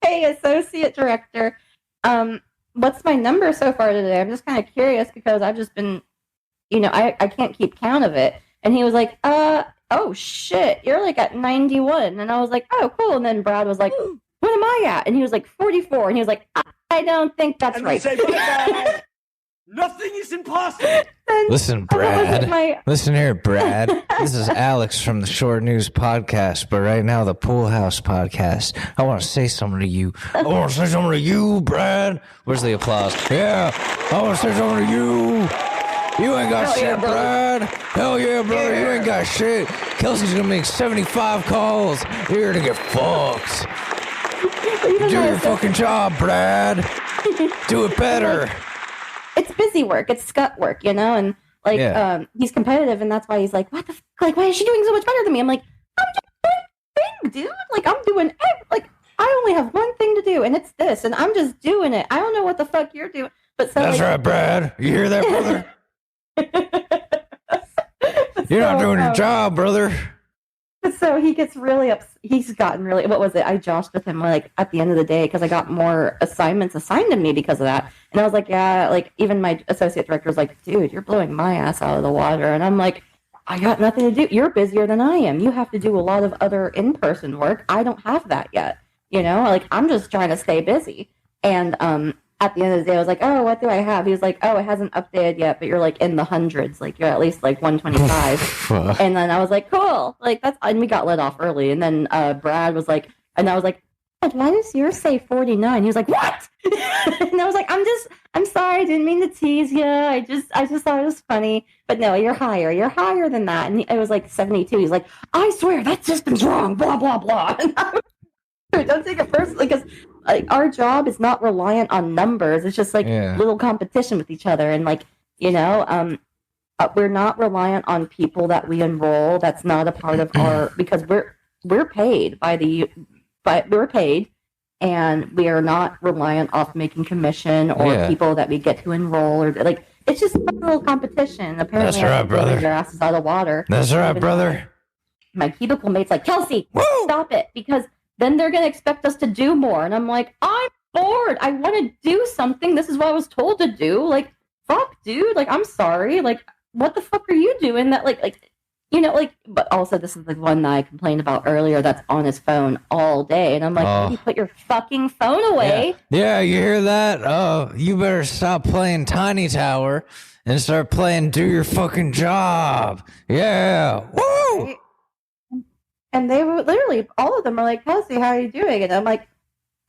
hey, associate director, what's my number so far today? I'm just kind of curious because I've just been, I can't keep count of it. And he was like, oh shit, you're like at 91. And I was like, oh, cool. And then Brad was like, what am I at? And he was like 44. And he was like, I don't think that's right. Say bye-bye. Nothing is impossible. Listen, Brad. Listen here, Brad. This is Alex from the Short News Podcast, but right now the Pool House Podcast. I want to say something to you. I want to say something to you, Brad. Where's the applause? Yeah, I want to say something to you. You ain't got shit, Brad. Hell yeah, brother. You ain't got shit. Kelsey's gonna make 75 calls. You're gonna get fucked. Do your fucking job, Brad. Do it better. It's busy work. It's scut work, and like he's competitive, and that's why he's like, what the like, why is she doing so much better than me? I'm like, I'm just doing thing, dude. Like I'm doing like I only have one thing to do, and it's this, and I'm just doing it. I don't know what the fuck you're doing, but so that's like, right, Brad. You hear that, brother? You're not doing your job, brother. So he gets really he's gotten really, what was it? I joshed with him like at the end of the day because I got more assignments assigned to me because of that. And I was like, yeah, like even my associate director was like, dude, you're blowing my ass out of the water. And I'm like, I got nothing to do. You're busier than I am. You have to do a lot of other in-person work. I don't have that yet. Like I'm just trying to stay busy. And at the end of the day, I was like, oh, what do I have? He was like, oh, it hasn't updated yet, but you're like in the hundreds. Like you're at least like 125. And then I was like, cool. Like that's, and we got let off early. And then Brad was like, and I was like, why does yours say 49? He was like, what? And I was like, I'm sorry. I didn't mean to tease you. I just thought it was funny. But no, you're higher. You're higher than that. And it was like 72. He's like, I swear that system's wrong. Blah, blah, blah. And I was like, don't take it personally because like our job is not reliant on numbers. It's just like little competition with each other. And like, we're not reliant on people that we enroll. That's not a part of our, because we're paid we're paid, and we are not reliant off making commission or people that we get to enroll or like, it's just a little competition. Apparently, that's right, brother. Your ass is out of water. That's right, brother. My cubicle mate's like, Kelsey, stop it, because then they're going to expect us to do more. And I'm like, I'm bored. I want to do something. This is what I was told to do. Like, fuck, dude. Like, I'm sorry. Like, what the fuck are you doing? That like you know, like, but also this is the one that I complained about earlier that's on his phone all day. And I'm like, Oh. maybe put your fucking phone away. Yeah, you hear that? Oh, you better stop playing Tiny Tower and start playing Do Your Fucking Job. Yeah. Woo! Right? And they were literally, all of them are like, Kelsey, how are you doing? And I'm like,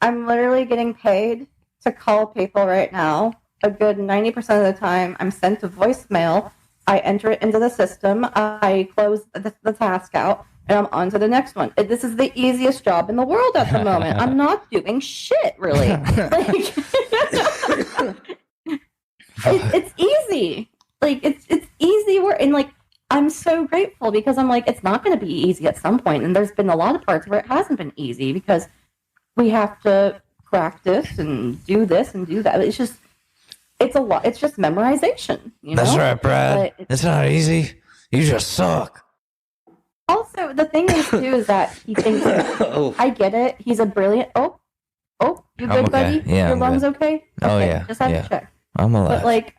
I'm literally getting paid to call people right now. A good 90% of the time, I'm sent a voicemail. I enter it into the system. I close the task out, and I'm on to the next one. This is the easiest job in the world at the moment. I'm not doing shit, really. Like, it's easy. Like, it's easy work. And, like, I'm so grateful because I'm like, it's not going to be easy at some point. And there's been a lot of parts where it hasn't been easy because we have to practice and do this and do that. It's a lot. It's just memorization. You know? That's right, Brad. But it's not easy. You just suck. also, the thing is, too, is that he thinks, I get it. He's a brilliant. Oh, you good, okay. buddy? Yeah, Your I'm lungs good. okay? Oh, Okay, yeah, just have yeah. to check. I'm alive. But, like,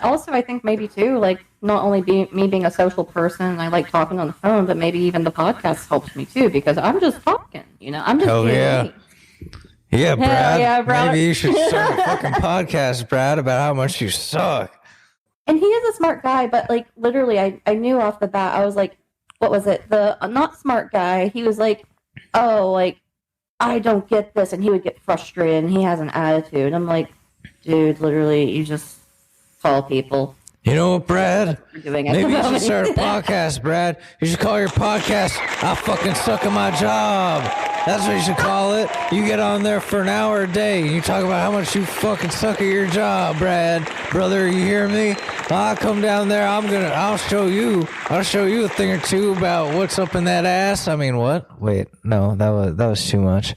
also, I think maybe, too, like, not only me being a social person, and I like talking on the phone, but maybe even the podcast helps me, too, because I'm just talking, you know? I'm just Oh, being yeah. me. Yeah, Brad. yeah, Brad. Maybe you should start a fucking podcast, Brad, about how much you suck. And he is a smart guy, but, like, literally, I knew off the bat, I was like, what was it? The not smart guy, he was like, oh, like, I don't get this, and he would get frustrated, and he has an attitude. I'm like, dude, literally, you just call people. You know what, Brad? You're doing at Maybe the you should moment. start a podcast, Brad. You should call your podcast, I fucking suck at my job. That's what you should call it. You get on there for an hour a day and you talk about how much you fucking suck at your job, Brad. Brother, you hear me? I'll come down there. I'll show you a thing or two about what's up in that ass. I mean, what? Wait, no, that was too much.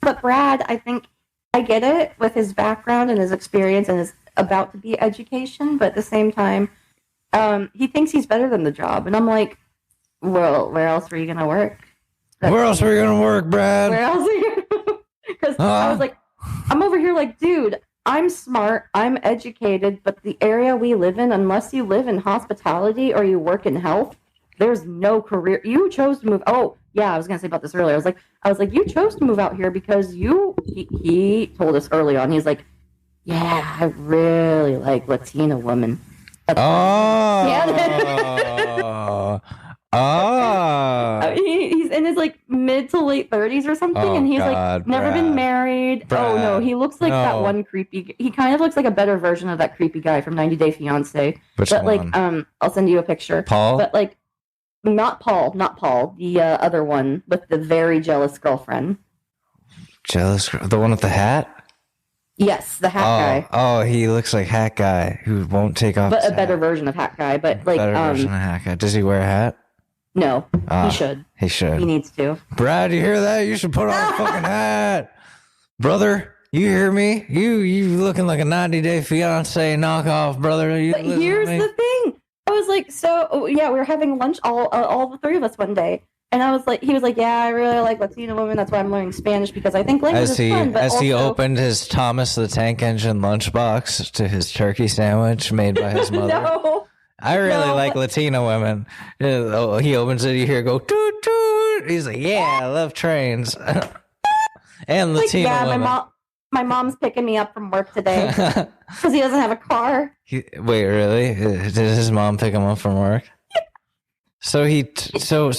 But Brad, I think I get it with his background and his experience and his about to be education, but at the same time, he thinks he's better than the job. And I'm like, well, where else were you going to work? Where else are you going to work, Brad? Where else are you? Because I was like, I'm over here like, dude, I'm smart, I'm educated, but the area we live in, unless you live in hospitality or you work in health, there's no career. You chose to move. Oh, yeah, I was going to say about this earlier. I was like, you chose to move out here because he told us early on, he's like, yeah, I really like Latina women. He's in his like mid to late 30s or something, and he's like never been married. Brad. Oh no, he looks like that one creepy. He kind of looks like a better version of that creepy guy from 90 Day Fiance. Which but one? like, I'll send you a picture. Paul? But like, not Paul. The other one with the very jealous girlfriend. Jealous? The one with the hat? Yes, the hat guy. Oh, he looks like hat guy who won't take off. But his a better hat. version of hat guy. But like, Better version of hat guy. Does he wear a hat? No, he should. He should. He needs to. Brad, you hear that? You should put on a fucking hat. Brother, you hear me? You looking like a 90 Day Fiance knockoff, brother. But here's the thing. I was like, we were having lunch, all the three of us one day. And I was like, he was like, yeah, I really like Latina women. That's why I'm learning Spanish, because I think language is fun. But he also, opened his Thomas the Tank Engine lunchbox to his turkey sandwich made by his mother. No. I really like Latina women. He opens it, you hear it go toot toot. He's like, yeah, I love trains. And Latina women. My mom's picking me up from work today because he doesn't have a car. Wait, really? Did his mom pick him up from work? So so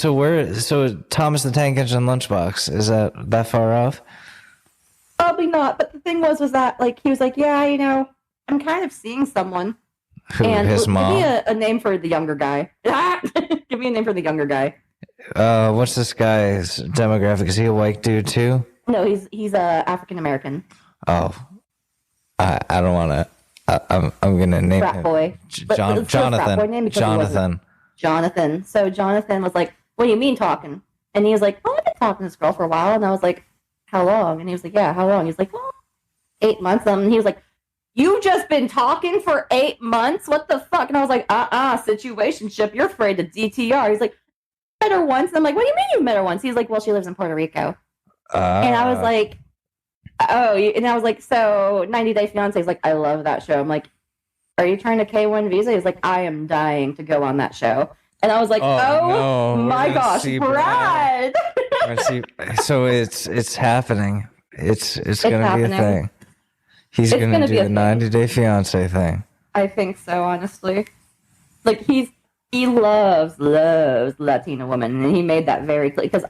Thomas the Tank Engine lunchbox, is that far off? Probably not. But the thing was that like he was like, yeah, you know, I'm kind of seeing someone. Who, and his mom? Give me a name for the younger guy. Give me a name for the younger guy. What's this guy's demographic? Is he a white dude too? No, he's African American. Oh, I don't want to. I'm gonna name Frat him boy. Jonathan. Jonathan. So Jonathan was like, what do you mean talking? And he was like, oh, I've been talking to this girl for a while. And I was like, how long? And he was like, yeah, how long? He's like, well, 8 months. And he was like, you just been talking for 8 months? What the fuck? And I was like, situationship. You're afraid of DTR. He's like, met her once. And I'm like, what do you mean you met her once? He's like, well, she lives in Puerto Rico. And I was like, oh, and I was like, so 90 Day Fiance is like, I love that show. I'm like, are you trying to K1 visa? He's like, I am dying to go on that show. And I was like, Oh, no. my We're gonna gosh, see Brad. So it's happening. It's gonna be a happening. thing. He's It's gonna gonna do be a the thing. 90-day fiance thing. I think so, honestly. Like he loves Latina women, and he made that very clear. Because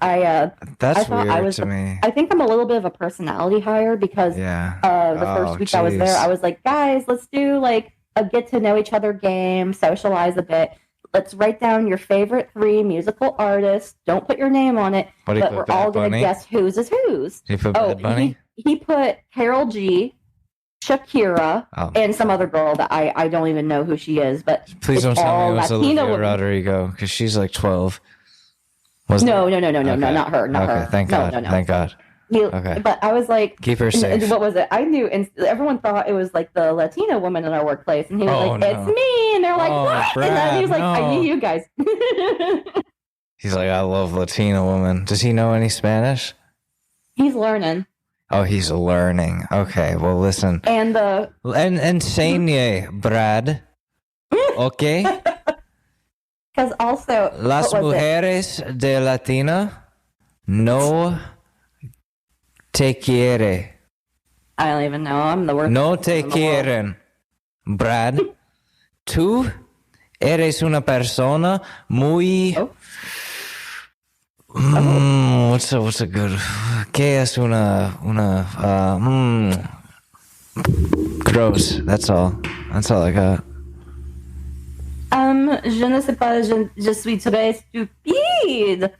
That's thought weird to me. I think I'm a little bit of a personality hire because Yeah. the first week I was there, I was like, guys, let's do like a get to know each other game, socialize a bit. Let's write down your favorite 3 musical artists. Don't put your name on it, What do you but put, we're Bad all going to Bunny? guess whose is whose. Did you put Bad Bunny? He put Carol G, Shakira, and some other girl that I don't even know who she is. But Please don't tell me it was Latina Olivia women. Rodrigo, because she's like 12. No, Okay. not her. Not her. Thank God. No. Thank God. Okay. But I was like, Keep her safe. what was it? I knew, and everyone thought it was like the Latina woman in our workplace, and he was like, "It's me," and they're like, "What?" Brad, and then he was like, "I knew you guys." He's like, I love Latina women. Does he know any Spanish? He's learning, Oh, he's learning. Okay, well, listen. and Enseñe, Brad. Okay? because also Las what was it? mujeres de Latina no te quiere. I don't even know. I'm the worst. No person te in the world. quieren. Brad, tú eres una persona muy... Oh. What's a good... ¿Qué es una gross. That's all. That's all I got. Je ne sais pas. Je suis très stupide.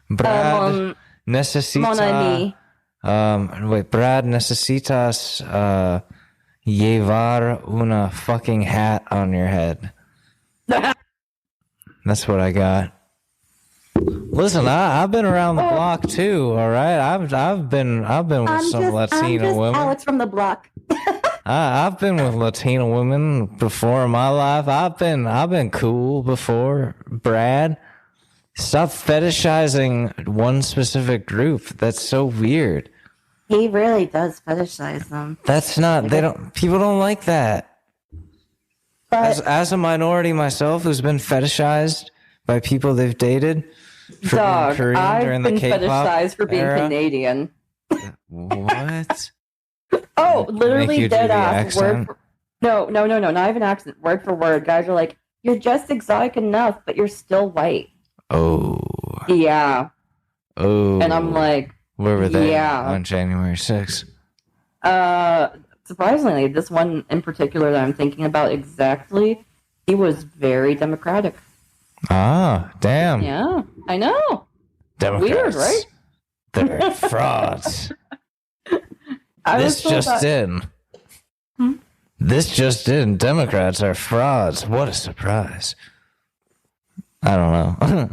Brad necesita... Mon ami. Wait, Brad, necesitas llevar una fucking hat on your head. That's what I got. Listen, I've been around the block too. All right, I've been with some Latina women. Alex from the block. I've been with Latina women before in my life. I've been cool before. Brad, stop fetishizing one specific group. That's so weird. He really does fetishize them. That's not. People don't like that. But As a minority myself, who's been fetishized by people they've dated for being Korean I've during the been K-pop fetishized for being era. Canadian. What? Oh, Make literally you do dead the ass. accent? No, not even accent. Word for word. Guys are like, you're just exotic enough, but you're still white. Oh. Yeah. Oh. And I'm like, where were they yeah. on January 6th? Surprisingly, this one in particular that I'm thinking about exactly, he was very democratic. Ah, damn. Yeah, I know. Democrats. Weird, right? They're frauds. This This just in. Democrats are frauds. What a surprise. I don't know.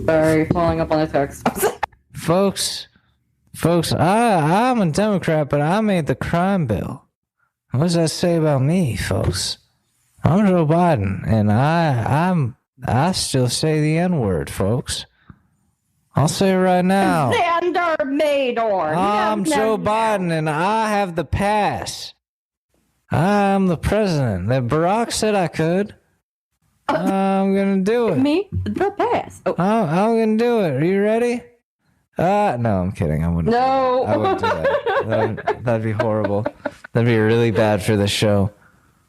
Sorry, following up on a text. Folks, I'm a Democrat, but I made the crime bill. What does that say about me, folks? I'm Joe Biden, and I still say the N-word, folks. I'll say it right now. Xander Maydor. I'm Joe Biden, and I have the pass. I'm the president that Barack said I could. I'm gonna do it. Me? The pass. Oh. I'm gonna do it. Are you ready? No, I'm kidding. I wouldn't. No. I wouldn't do that. That'd be horrible. That'd be really bad for the show.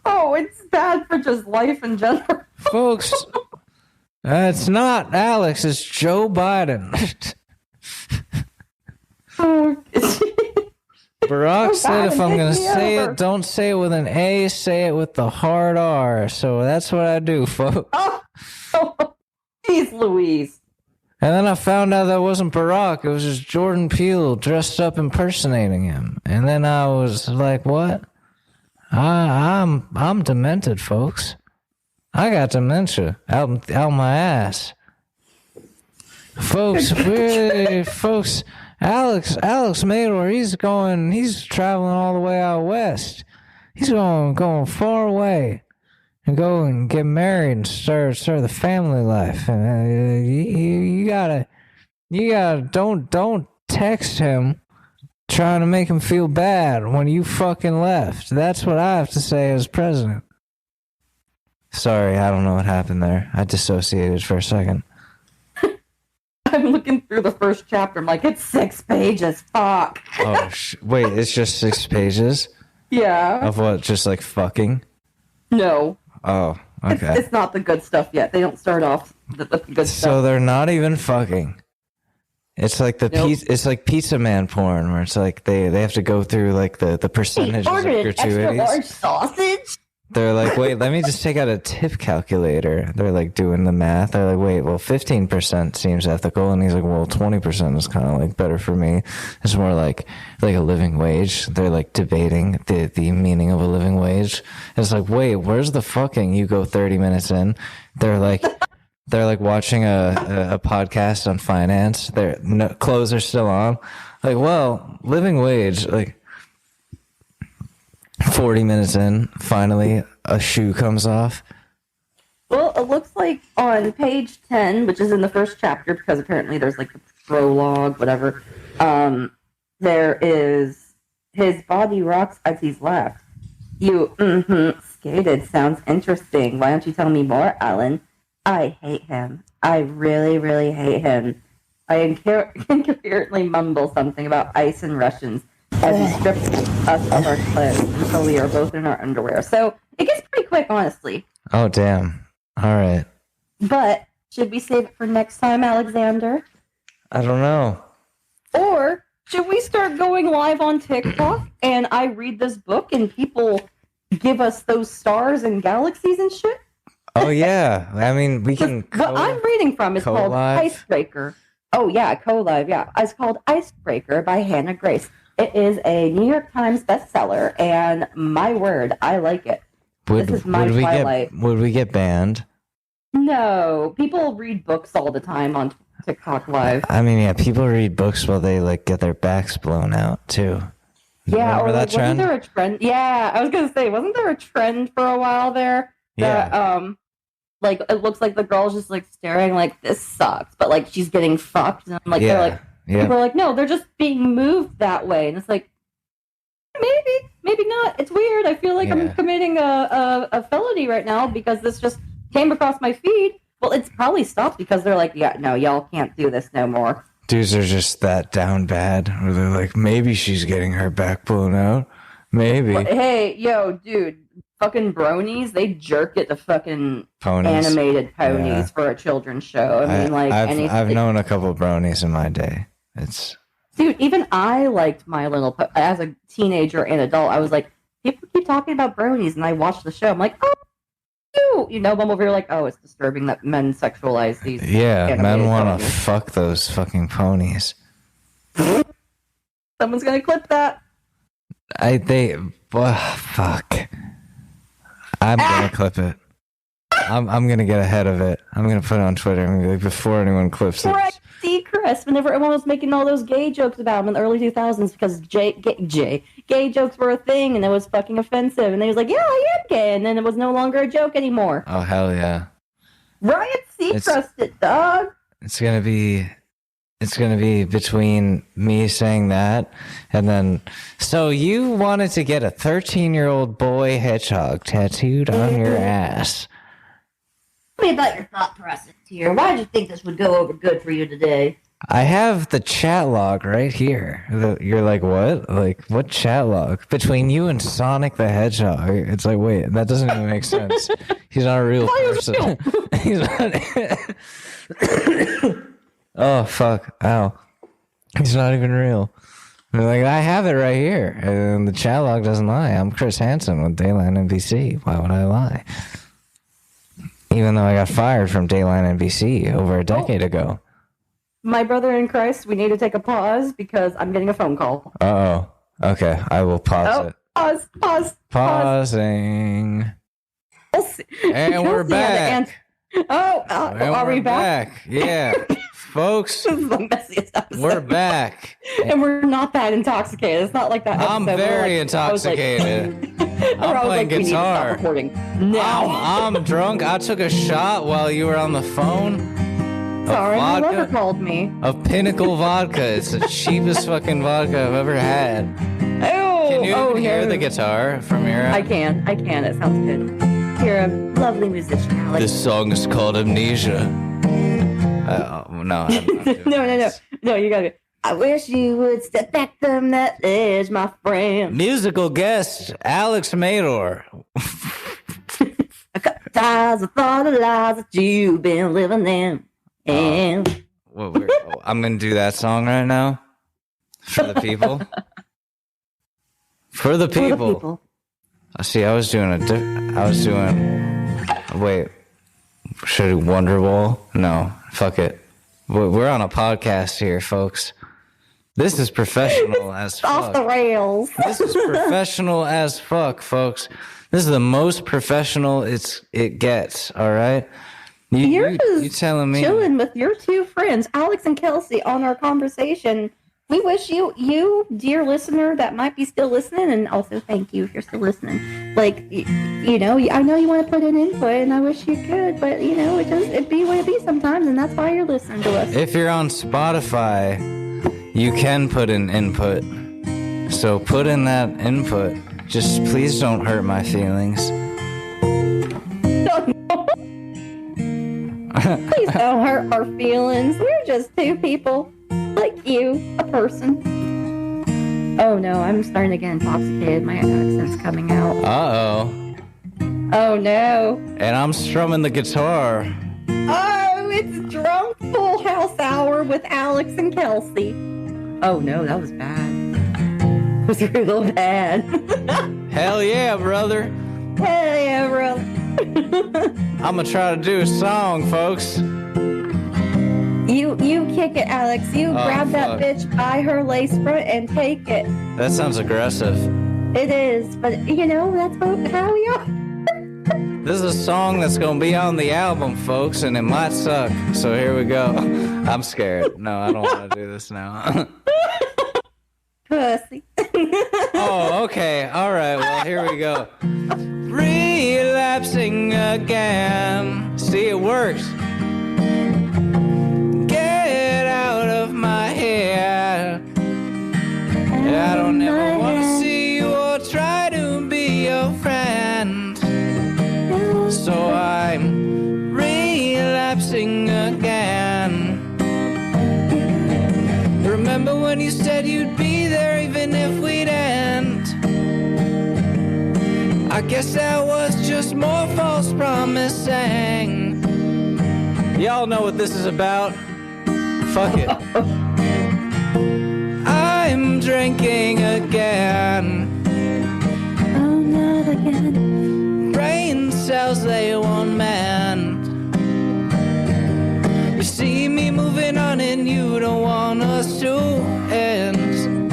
Oh, it's bad for just life in general. Folks, it's not Alex, it's Joe Biden. Barack said if I'm going to say it, don't say it with an A, say it with the hard R. So that's what I do, folks. Oh, jeez Louise. And then I found out that wasn't Barack. It was just Jordan Peele dressed up impersonating him. And then I was like, what? I'm demented, folks. I got dementia out my ass. Folks, Alex Mador, he's traveling all the way out west. He's going far away and go and get married and start the family life. And you gotta don't text him trying to make him feel bad when you fucking left. That's what I have to say as president. Sorry, I don't know what happened there. I dissociated for a second. I'm looking through the first chapter. I'm like, it's 6 pages. Fuck. Oh, wait, it's just 6 pages? Yeah. Of what? Just like fucking? No. Oh, okay. It's not the good stuff yet. They don't start off the good stuff. So they're not even fucking. It's like it's like Pizza Man porn, where it's like they have to go through like the percentages of gratuities. Extra large sausage? They're like, wait, let me just take out a tip calculator. They're like doing the math. They're like, wait, well, 15% seems ethical. And he's like, well, 20% is kind of like better for me. It's more like a living wage. They're like debating the meaning of a living wage. It's like, wait, where's the fucking? You go 30 minutes in. They're like watching a podcast on finance. Their clothes are still on. Like, well, living wage, like 40 minutes in, finally a shoe comes off. Well, it looks like on page 10, which is in the first chapter, because apparently there's like the prologue, whatever, there is his body rocks as he's left. Skated sounds interesting. Why don't you tell me more, Alan? I hate him. I really, really hate him. I incoherently mumble something about ice and Russians as he strips us of our clothes until we are both in our underwear. So it gets pretty quick, honestly. Oh, damn. All right. But should we save it for next time, Alexander? I don't know. Or should we start going live on TikTok and I read this book and people give us those stars and galaxies and shit? Oh, yeah. I mean, we can... What I'm reading from is called Icebreaker. Oh, yeah, co-live, yeah. It's called Icebreaker by Hannah Grace. It is a New York Times bestseller, and my word, I like it. This is my Twilight. Would we get banned? No. People read books all the time on TikTok Live. I mean, yeah, people read books while they, like, get their backs blown out, too. Yeah, remember or that trend? wasn't there a trend? Yeah, I was going to say, wasn't there a trend for a while there? That, Yeah. Like, it looks like the girl's just, like, staring like, this sucks, but, like, she's getting fucked. And, like, Yeah. they're like, people are like, no, they're just being moved that way. And it's like, maybe not. It's weird. I feel like I'm committing a felony right now because this just came across my feed. Well, it's probably stopped because they're like, yeah, no, y'all can't do this no more. Dudes are just that down bad, where they're like, maybe she's getting her back blown out. Maybe. But, hey, yo, dude, fucking bronies, they jerk it to fucking Ponies. animated ponies for a children's show. I mean, I've known a couple of bronies in my day. Dude, even I liked My Little Pony. As a teenager and adult, I was like, people keep talking about bronies, and I watched the show. I'm like, oh, you know, I'm over here like, oh, it's disturbing that men sexualize these. Yeah, men want to fuck those fucking ponies. Someone's gonna clip that. Fuck. I'm gonna clip it. I'm gonna get ahead of it. I'm gonna put it on Twitter. I'm gonna be like, before anyone clips it. See, Chris, whenever everyone was making all those gay jokes about him in the early 2000s because gay jokes were a thing and it was fucking offensive. And they was like, yeah, I am gay. And then it was no longer a joke anymore. Oh, hell yeah. Ryan Seacrest it, dog. It's gonna be between me saying that and then, so you wanted to get a 13-year-old boy hedgehog tattooed on your ass. Tell me about your thought process here. Why did you think this would go over good for you today? I have the chat log right here. You're like, what? Like, what chat log? Between you and Sonic the Hedgehog. It's like, wait, that doesn't even make sense. He's not a real person. He's not... Oh, fuck. Ow. He's not even real. They're like, I have it right here. And the chat log doesn't lie. I'm Chris Hansen with Dayline NBC. Why would I lie? Even though I got fired from Dayline NBC over a decade ago. My brother in Christ, we need to take a pause because I'm getting a phone call. Uh-oh. Okay, I will pause it. Pause. Pausing. And we're back. Are we back? Yeah. Folks, This is the messiest episode. we're back. And we're not that intoxicated. It's not like that I'm episode where, very like, intoxicated. I'm playing we need to stop guitar. recording now. I'm drunk. I took a shot while you were on the phone. Sorry, my vodka? lover called me. Of Pinnacle vodka. It's the cheapest fucking vodka I've ever had. Oh, Can you even hear no. the guitar from here? I can. It sounds good. You're a lovely musician, Alex. This song is called Amnesia. No, I'm not doing this. No, you gotta. I wish you would step back from that edge, my friend. Musical guest, Alex Mador. I got tired of all the lies that you've been living in. And I'm going to do that song right now. For the people. For the people. See, I was doing wait. Should I do Wonderwall? No, fuck it. We're on a podcast here, folks. This is professional as fuck. Off the rails. This is professional as fuck, folks. This is the most professional it gets, all right? You telling me? Chilling with your two friends, Alex and Kelsey, on our conversation. We wish you, dear listener, that might be still listening, and also thank you if you're still listening. Like, I know you want to put in input, and I wish you could, but it be what it be sometimes, and that's why you're listening to us. If you're on Spotify, you can put in input. So put in that input. Just please don't hurt my feelings. Please don't hurt our feelings. We're just two people. Like you, a person. Oh no, I'm starting to get intoxicated. My accent's coming out. Uh-oh. Oh no. And I'm strumming the guitar. Oh, it's drunk full house hour with Alex and Kelsey. Oh no, that was bad. It was real bad. Hell yeah, brother. Hell yeah, brother. I'm gonna try to do a song, folks. You kick it, Alex. You grab that bitch by her lace front and take it. That sounds aggressive. It is, but that's how we are. This is a song that's gonna be on the album, folks, and it might suck. So here we go. I'm scared. No, I don't want to do this now. Pussy. Oh, okay. All right. Well, here we go. Relapsing again. See, it works. Get out of my head. I don't ever want to see you or try to be your friend. So I'm relapsing again. Remember when you said you'd be there even if we'd end? I guess that was just more false promising. Y'all know what this is about. Fuck it. I'm drinking again. Oh, not again. Brain cells, they won't mend. You see me moving on and you don't want us to end.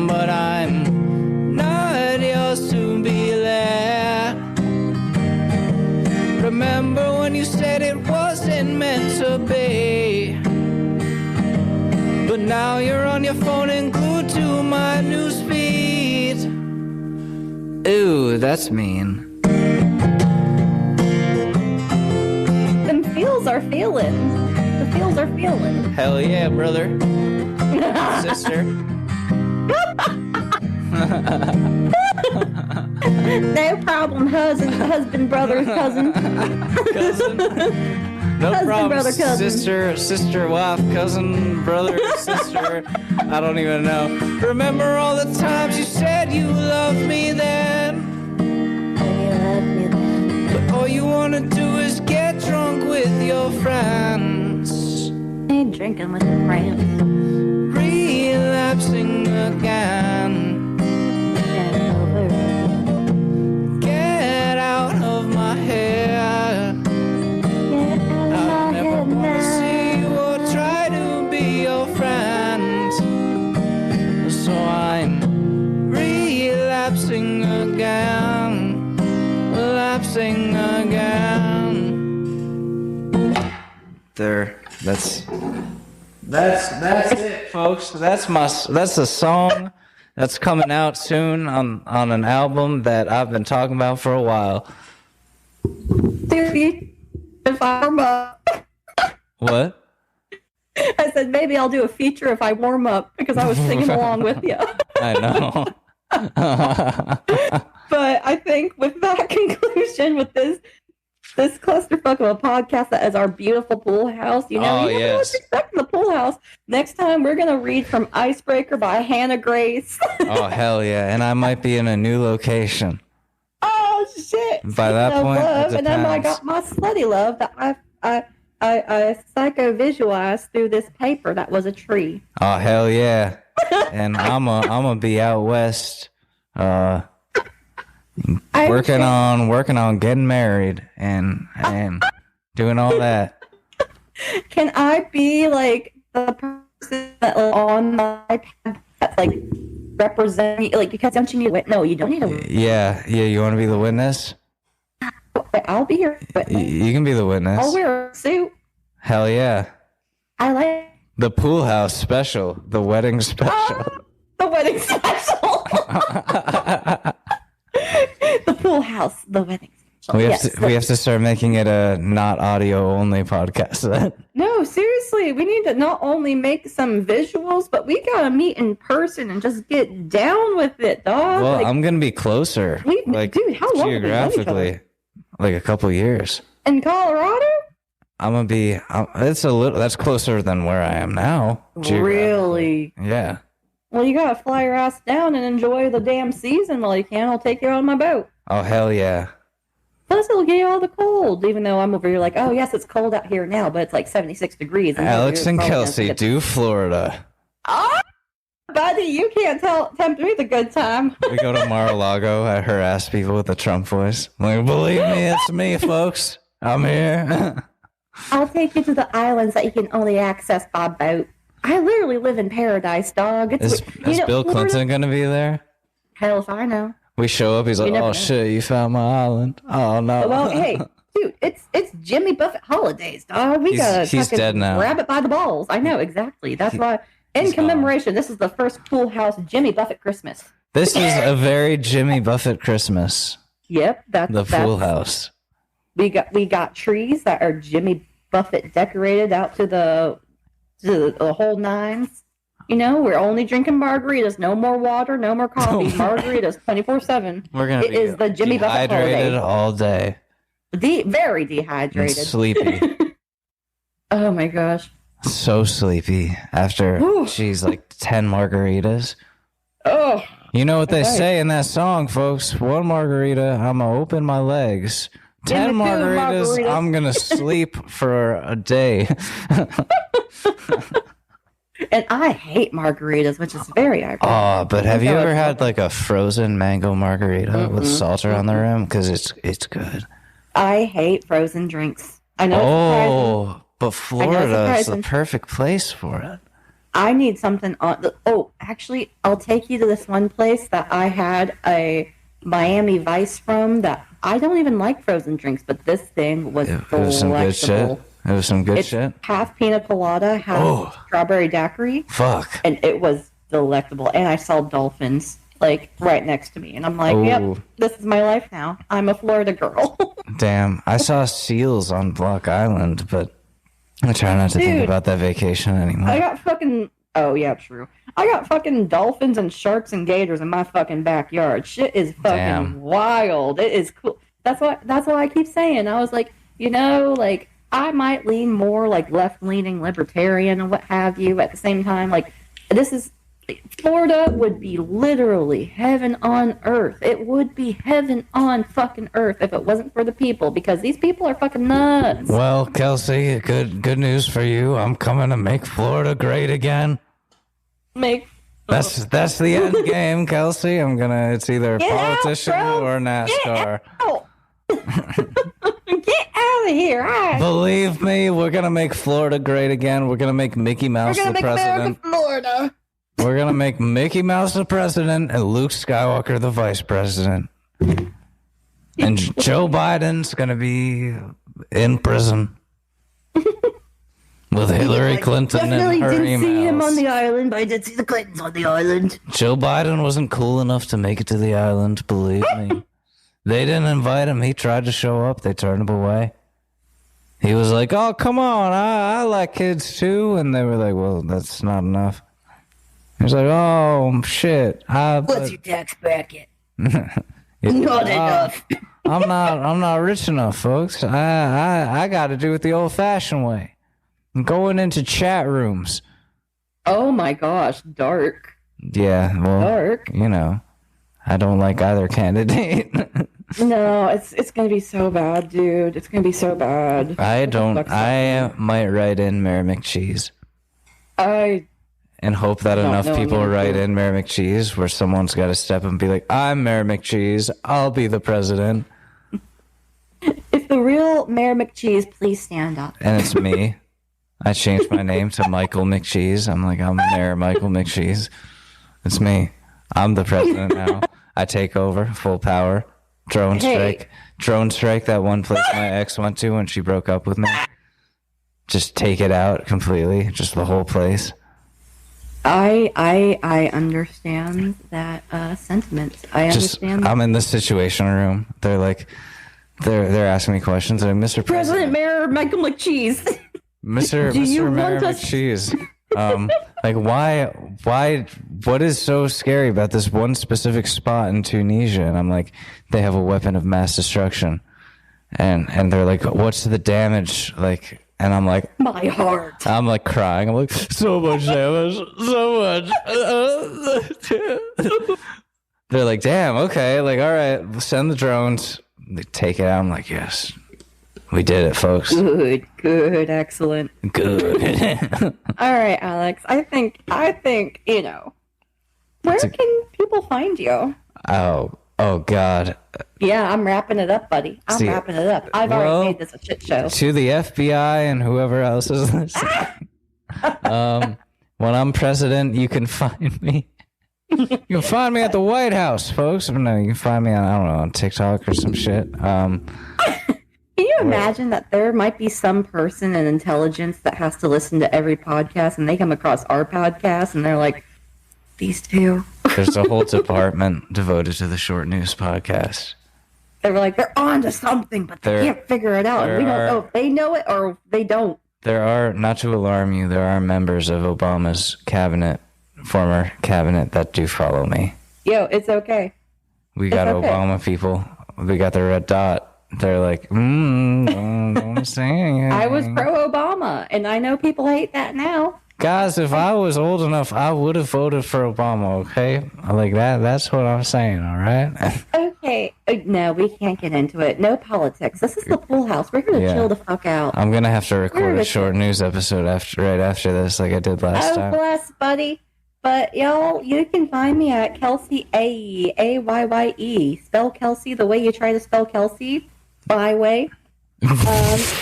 But I'm not yours to be there. Remember when you said it wasn't meant to be? But now you're on your phone and glued to my newsfeed. Ooh, that's mean. Them feels are feeling. The feels are feeling. Hell yeah, brother. Sister. No problem, husband, brother, cousin. Cousin. No Husband, problem, brother, cousin. sister, wife, cousin, brother, sister. I don't even know. Remember all the times you said you loved me then? But all you wanna do is get drunk with your friends. Ain't drinking with your friends. Relapsing again. Get out of my head. I never wanna see you or try to be your friend. So I'm relapsing again. Lapsing again. There. That's it, folks. That's the song that's coming out soon on an album that I've been talking about for a while. Dude, if I'm What? I said maybe I'll do a feature if I warm up because I was singing along with you. I know. But I think with that conclusion, with this clusterfuck of a podcast that is our beautiful pool house, you never know what's expecting the pool house. Next time we're gonna read from Icebreaker by Hannah Grace. Oh hell yeah! And I might be in a new location. Oh shit! By that point, love, and then I got my slutty love that I psycho-visualized through this paper that was a tree. Oh hell yeah! And I'm gonna be out west, working on getting married and doing all that. Can I be like the person that on my iPad that's like represent me? Like, because don't you need a witness? No, you don't need a witness. Yeah. You want to be the witness? I'll be here. You can be the witness. I'll wear a suit. Hell yeah! I like the pool house special, the wedding special. The wedding special. The pool house, the wedding special. We have to start making it a not audio only podcast then. No, seriously, we need to not only make some visuals, but we gotta meet in person and just get down with it, dog. Well, I'm gonna be closer. Dude, how long geographically? Like a couple years. In Colorado? I'm gonna be. It's a little. That's closer than where I am now. Really? Yeah. Well, you gotta fly your ass down and enjoy the damn season while you can. I'll take you on my boat. Oh hell yeah! Plus, it'll get you all the cold. Even though I'm over here like, oh yes, it's cold out here now, but it's like 76 degrees. Alex and Kelsey do Florida. Oh, buddy, you can't tempt me the good time. We go to Mar-a-Lago. I harass people with the Trump voice. I'm like, believe me, it's me, folks. I'm here. I'll take you to the islands that you can only access by boat. I literally live in paradise, dog. Is Bill Clinton going to be there? Hell if I know. We show up, he's like, oh shit, you found my island. Oh no. Well, hey, dude, it's Jimmy Buffett holidays, dog. We gotta he's dead now. Grab it by the balls. I know, exactly. That's why, in commemoration, this is the first Pool House Jimmy Buffett Christmas. This is a very Jimmy Buffett Christmas. Yep, that's the Pool House. We got trees that are Jimmy Buffett decorated out to the whole nines. You know, we're only drinking margaritas. No more water, no more coffee. Margaritas 24/7. We're gonna be is the Jimmy Buffett holiday. All day. Very dehydrated. And sleepy. Oh my gosh. So sleepy after she's like 10 margaritas. Oh. You know what they say in that song, folks? One margarita, I'm gonna open my legs. 10 margaritas, I'm gonna sleep for a day. And I hate margaritas, which is very ironic. Oh, but have you ever had like a frozen mango margarita with salt around the rim? Because it's good. I hate frozen drinks. I know. Oh, but Florida is the perfect place for it. I need something on. Actually, I'll take you to this one place that I had a Miami Vice from. That I don't even like frozen drinks, but this thing was delectable. It was some good shit. It was some good shit. Half pina colada, half strawberry daiquiri. Fuck. And it was delectable. And I saw dolphins like right next to me, and I'm like, yep, this is my life now. I'm a Florida girl. Damn, I saw seals on Block Island, but I try not to think about that vacation anymore. I got fucking. Oh yeah, true. I got fucking dolphins and sharks and gators in my fucking backyard. Shit is fucking wild. It is cool. That's what I keep saying. I was like, like I might lean more like left-leaning libertarian and what have you. At the same time, like Florida would be literally heaven on earth. It would be heaven on fucking earth if it wasn't for the people, because these people are fucking nuts. Well, Kelsey, good news for you. I'm coming to make Florida great again. That's the end game, Kelsey. It's either politician or NASCAR. Get out of here. Believe me, we're going to make Florida great again. We're going to make Mickey Mouse the president. Florida. We're going to make Mickey Mouse the president and Luke Skywalker the vice president. And Joe Biden's going to be in prison with Hillary Clinton and her emails. I didn't see him on the island, but I did see the Clintons on the island. Joe Biden wasn't cool enough to make it to the island, believe me. They didn't invite him. He tried to show up. They turned him away. He was like, "Oh, come on, I like kids too," and they were like, "Well, that's not enough." He was like, "Oh shit, What's your tax bracket? not enough." I'm not rich enough, folks. I got to do it the old-fashioned way. I'm going into chat rooms." Oh my gosh, dark. Yeah, well, Dark. you know, I don't like either candidate. No, it's gonna be so bad, dude. It's gonna be so bad. I might write in Mayor McCheese I and hope that don't enough know people anything. write in Mayor McCheese where someone's got to step and be like, "I'm Mayor McCheese. I'll be the president." If the real Mayor McCheese, please stand up. And it's me. I changed my name to Michael McCheese. I'm like, I'm Mayor Michael McCheese. It's me. I'm the president now. I take over, full power. Drone strike. Drone strike, that one place my ex went to when she broke up with me. Just take it out completely. Just the whole place. I understand that sentiment. I understand. I'm in the situation room. They're like, they're asking me questions. Like, Mr. President Mayor Michael McCheese. Mr. Do you Mr. Mayor want us- McCheese. Like what is so scary about this one specific spot in Tunisia? And I'm like, they have a weapon of mass destruction. And they're like, what's the damage? Like, and I'm like, My heart. I'm like crying. I'm like, so much damage, so much. They're like, damn, okay, like, all right, we'll send the drones. They take it out. I'm like, yes, we did it, folks. Good, excellent. Good. All right, Alex. I think you know. Where can people find you? Oh God. Yeah, I'm wrapping it up, buddy. I'm wrapping it up. I've already made this a shit show. To the FBI and whoever else is listening. When I'm president, you can find me. You can find me at the White House, folks. No, you can find me on, I don't know, on TikTok or some shit. Can you imagine that there might be some person in intelligence that has to listen to every podcast and they come across our podcast and they're like, these two? There's a whole department devoted to the Short News podcast. They were like, they're on to something, but they can't figure it out. And we don't know if they know it or they don't. There are, not to alarm you, there are members of Obama's cabinet, former cabinet, that do follow me. Yo, it's okay. We got Obama people. We got the red dot. They're like, don't say anything. I was pro-Obama, and I know people hate that now. Guys, if I was old enough, I would have voted for Obama, okay? Like that's what I'm saying, all right? Okay. No, we can't get into it. No politics. This is the pool house. We're going to chill the fuck out. I'm going to have to record a short news episode right after this, like I did last time. Oh, bless, buddy. But, y'all, you can find me at Kelsey Ayye, Ayye. Spell Kelsey the way you try to spell Kelsey. My way.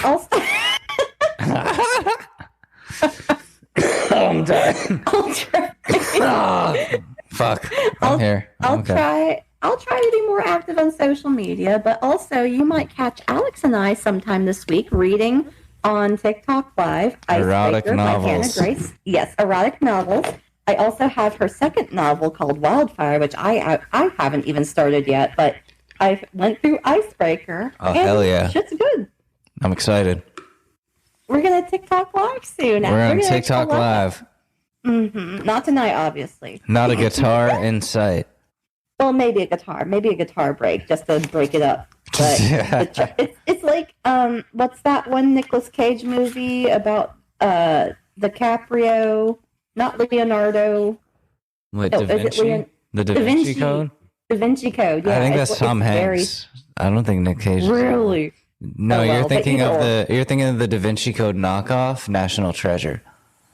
Also... I'm done. I'll try. Fuck. I'm here. I'll try to be more active on social media, but also you might catch Alex and I sometime this week reading on TikTok Live. Erotic Icebreaker novels. By Hannah Grace. Yes, erotic novels. I also have her second novel called Wildfire, which I haven't even started yet, but I went through Icebreaker. Oh, hell yeah. Shit's good. I'm excited. We're going to TikTok Live soon. We're on TikTok Live. Mm-hmm. Not tonight, obviously. Not a guitar in sight. Well, maybe a guitar break, just to break it up. But it's like, what's that one Nicolas Cage movie about DiCaprio, not Leonardo? What, Da Vinci? The Da Vinci Code? Da Vinci Code, yeah. I think that's Tom Hanks. I don't think Nick Cage. Really? No, you're thinking of the Da Vinci Code knockoff, National Treasure.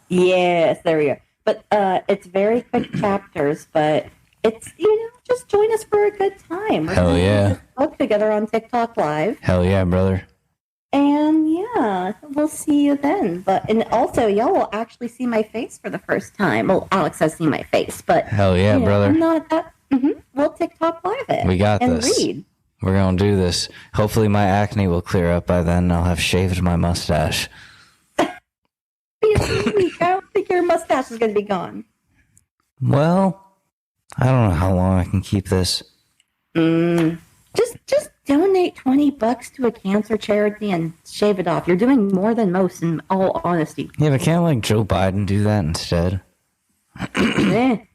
Yes, there we go. But it's very quick chapters, but it's, just join us for a good time. Hell yeah. Book together on TikTok Live. Hell yeah, brother. And yeah, we'll see you then. And also, y'all will actually see my face for the first time. Well, Alex has seen my face, but hell yeah, brother. I'm not that. We'll TikTok Live it. We got and this. Read. We're gonna do this. Hopefully, my acne will clear up by then. I'll have shaved my mustache. I don't think your mustache is gonna be gone. Well, I don't know how long I can keep this. Just donate $20 to a cancer charity and shave it off. You're doing more than most, in all honesty. Yeah, but can't like Joe Biden do that instead? You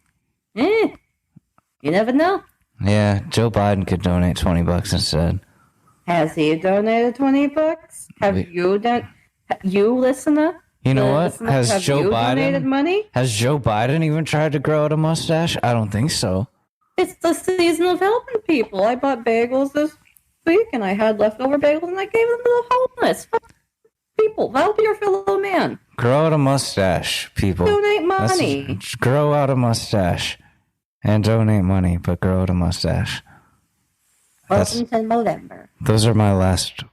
never know. Yeah, Joe Biden could donate $20 instead. Has he donated $20? Have you done? You listener? You know what? Has Joe Biden donated money? Has Joe Biden even tried to grow out a mustache? I don't think so. It's the season of helping people. I bought bagels this week, and I had leftover bagels, and I gave them to the homeless. People, help your fellow man. Grow out a mustache, people. Donate money. Grow out a mustache. And donate money, but grow out a mustache. Welcome to November. Those are my last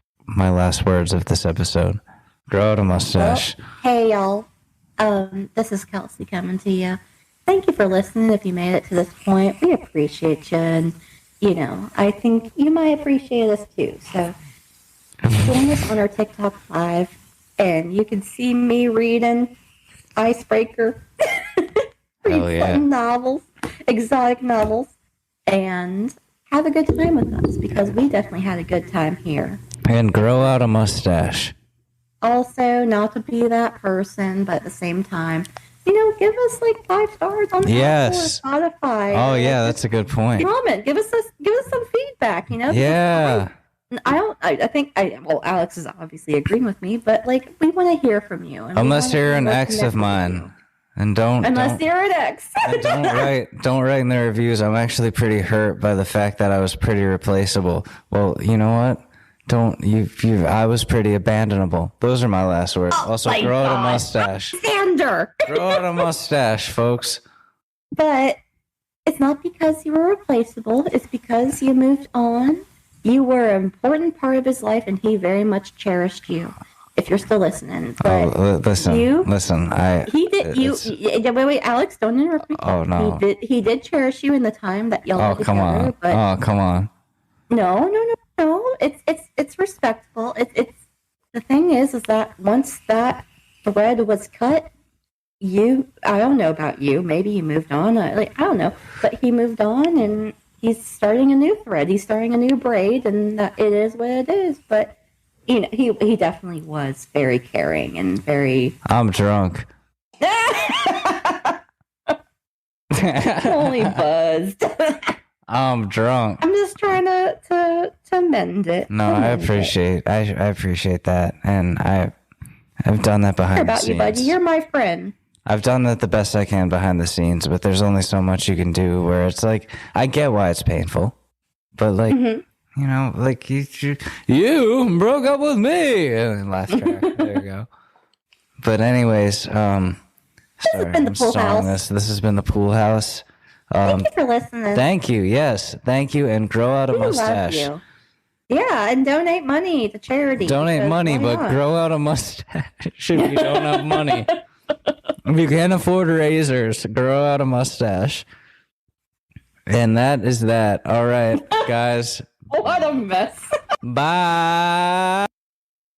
words of this episode. Grow out a mustache. Well, hey, y'all. This is Kelsey coming to you. Thank you for listening. If you made it to this point, we appreciate you. And, I think you might appreciate us too. So join us on our TikTok Live, and you can see me reading Icebreaker. Read fun novels, exotic novels, and have a good time with us, because we definitely had a good time here. And grow out a mustache. Also, not to be that person, but at the same time, give us like 5 stars on Apple or Spotify. Oh yeah, that's a good point. Comment. Give us some feedback. Yeah. I think Alex is obviously agreeing with me, but like, we want to hear from you. Unless you're an ex of mine. And unless you're an ex. don't write in the reviews. I'm actually pretty hurt by the fact that I was pretty replaceable. Well, you know what? I was pretty abandonable. Those are my last words. Also, grow out a mustache. Alexander. Grow out a mustache, folks. But it's not because you were replaceable. It's because you moved on. You were an important part of his life, and he very much cherished you. If you're still listening, but listen. Wait, Alex, don't interrupt me. Oh no, he did cherish you in the time that y'all were together. But come on. No. It's respectful. It's the thing is that once that thread was cut, I don't know about you. Maybe you moved on. I don't know, but he moved on, and he's starting a new thread. He's starting a new braid, and it is what it is. But he definitely was very caring and very. I'm drunk. Only buzzed. I'm drunk. I'm just trying to mend it. No, I appreciate that, and I've done that behind the scenes. You, buddy. You're my friend. I've done that the best I can behind the scenes, but there's only so much you can do. Where it's like, I get why it's painful, but like. Mm-hmm. Like you broke up with me. And laugh track. There you go. But anyways, sorry, I'm starring this. This has been the Pool House. Thank you for listening. Thank you. Yes, thank you, and grow out a mustache. Love you. Yeah, and donate money to charity. Donate money, but grow out a mustache if you don't have money. If you can't afford razors, grow out a mustache. And that is that. All right, guys. What a mess. Bye.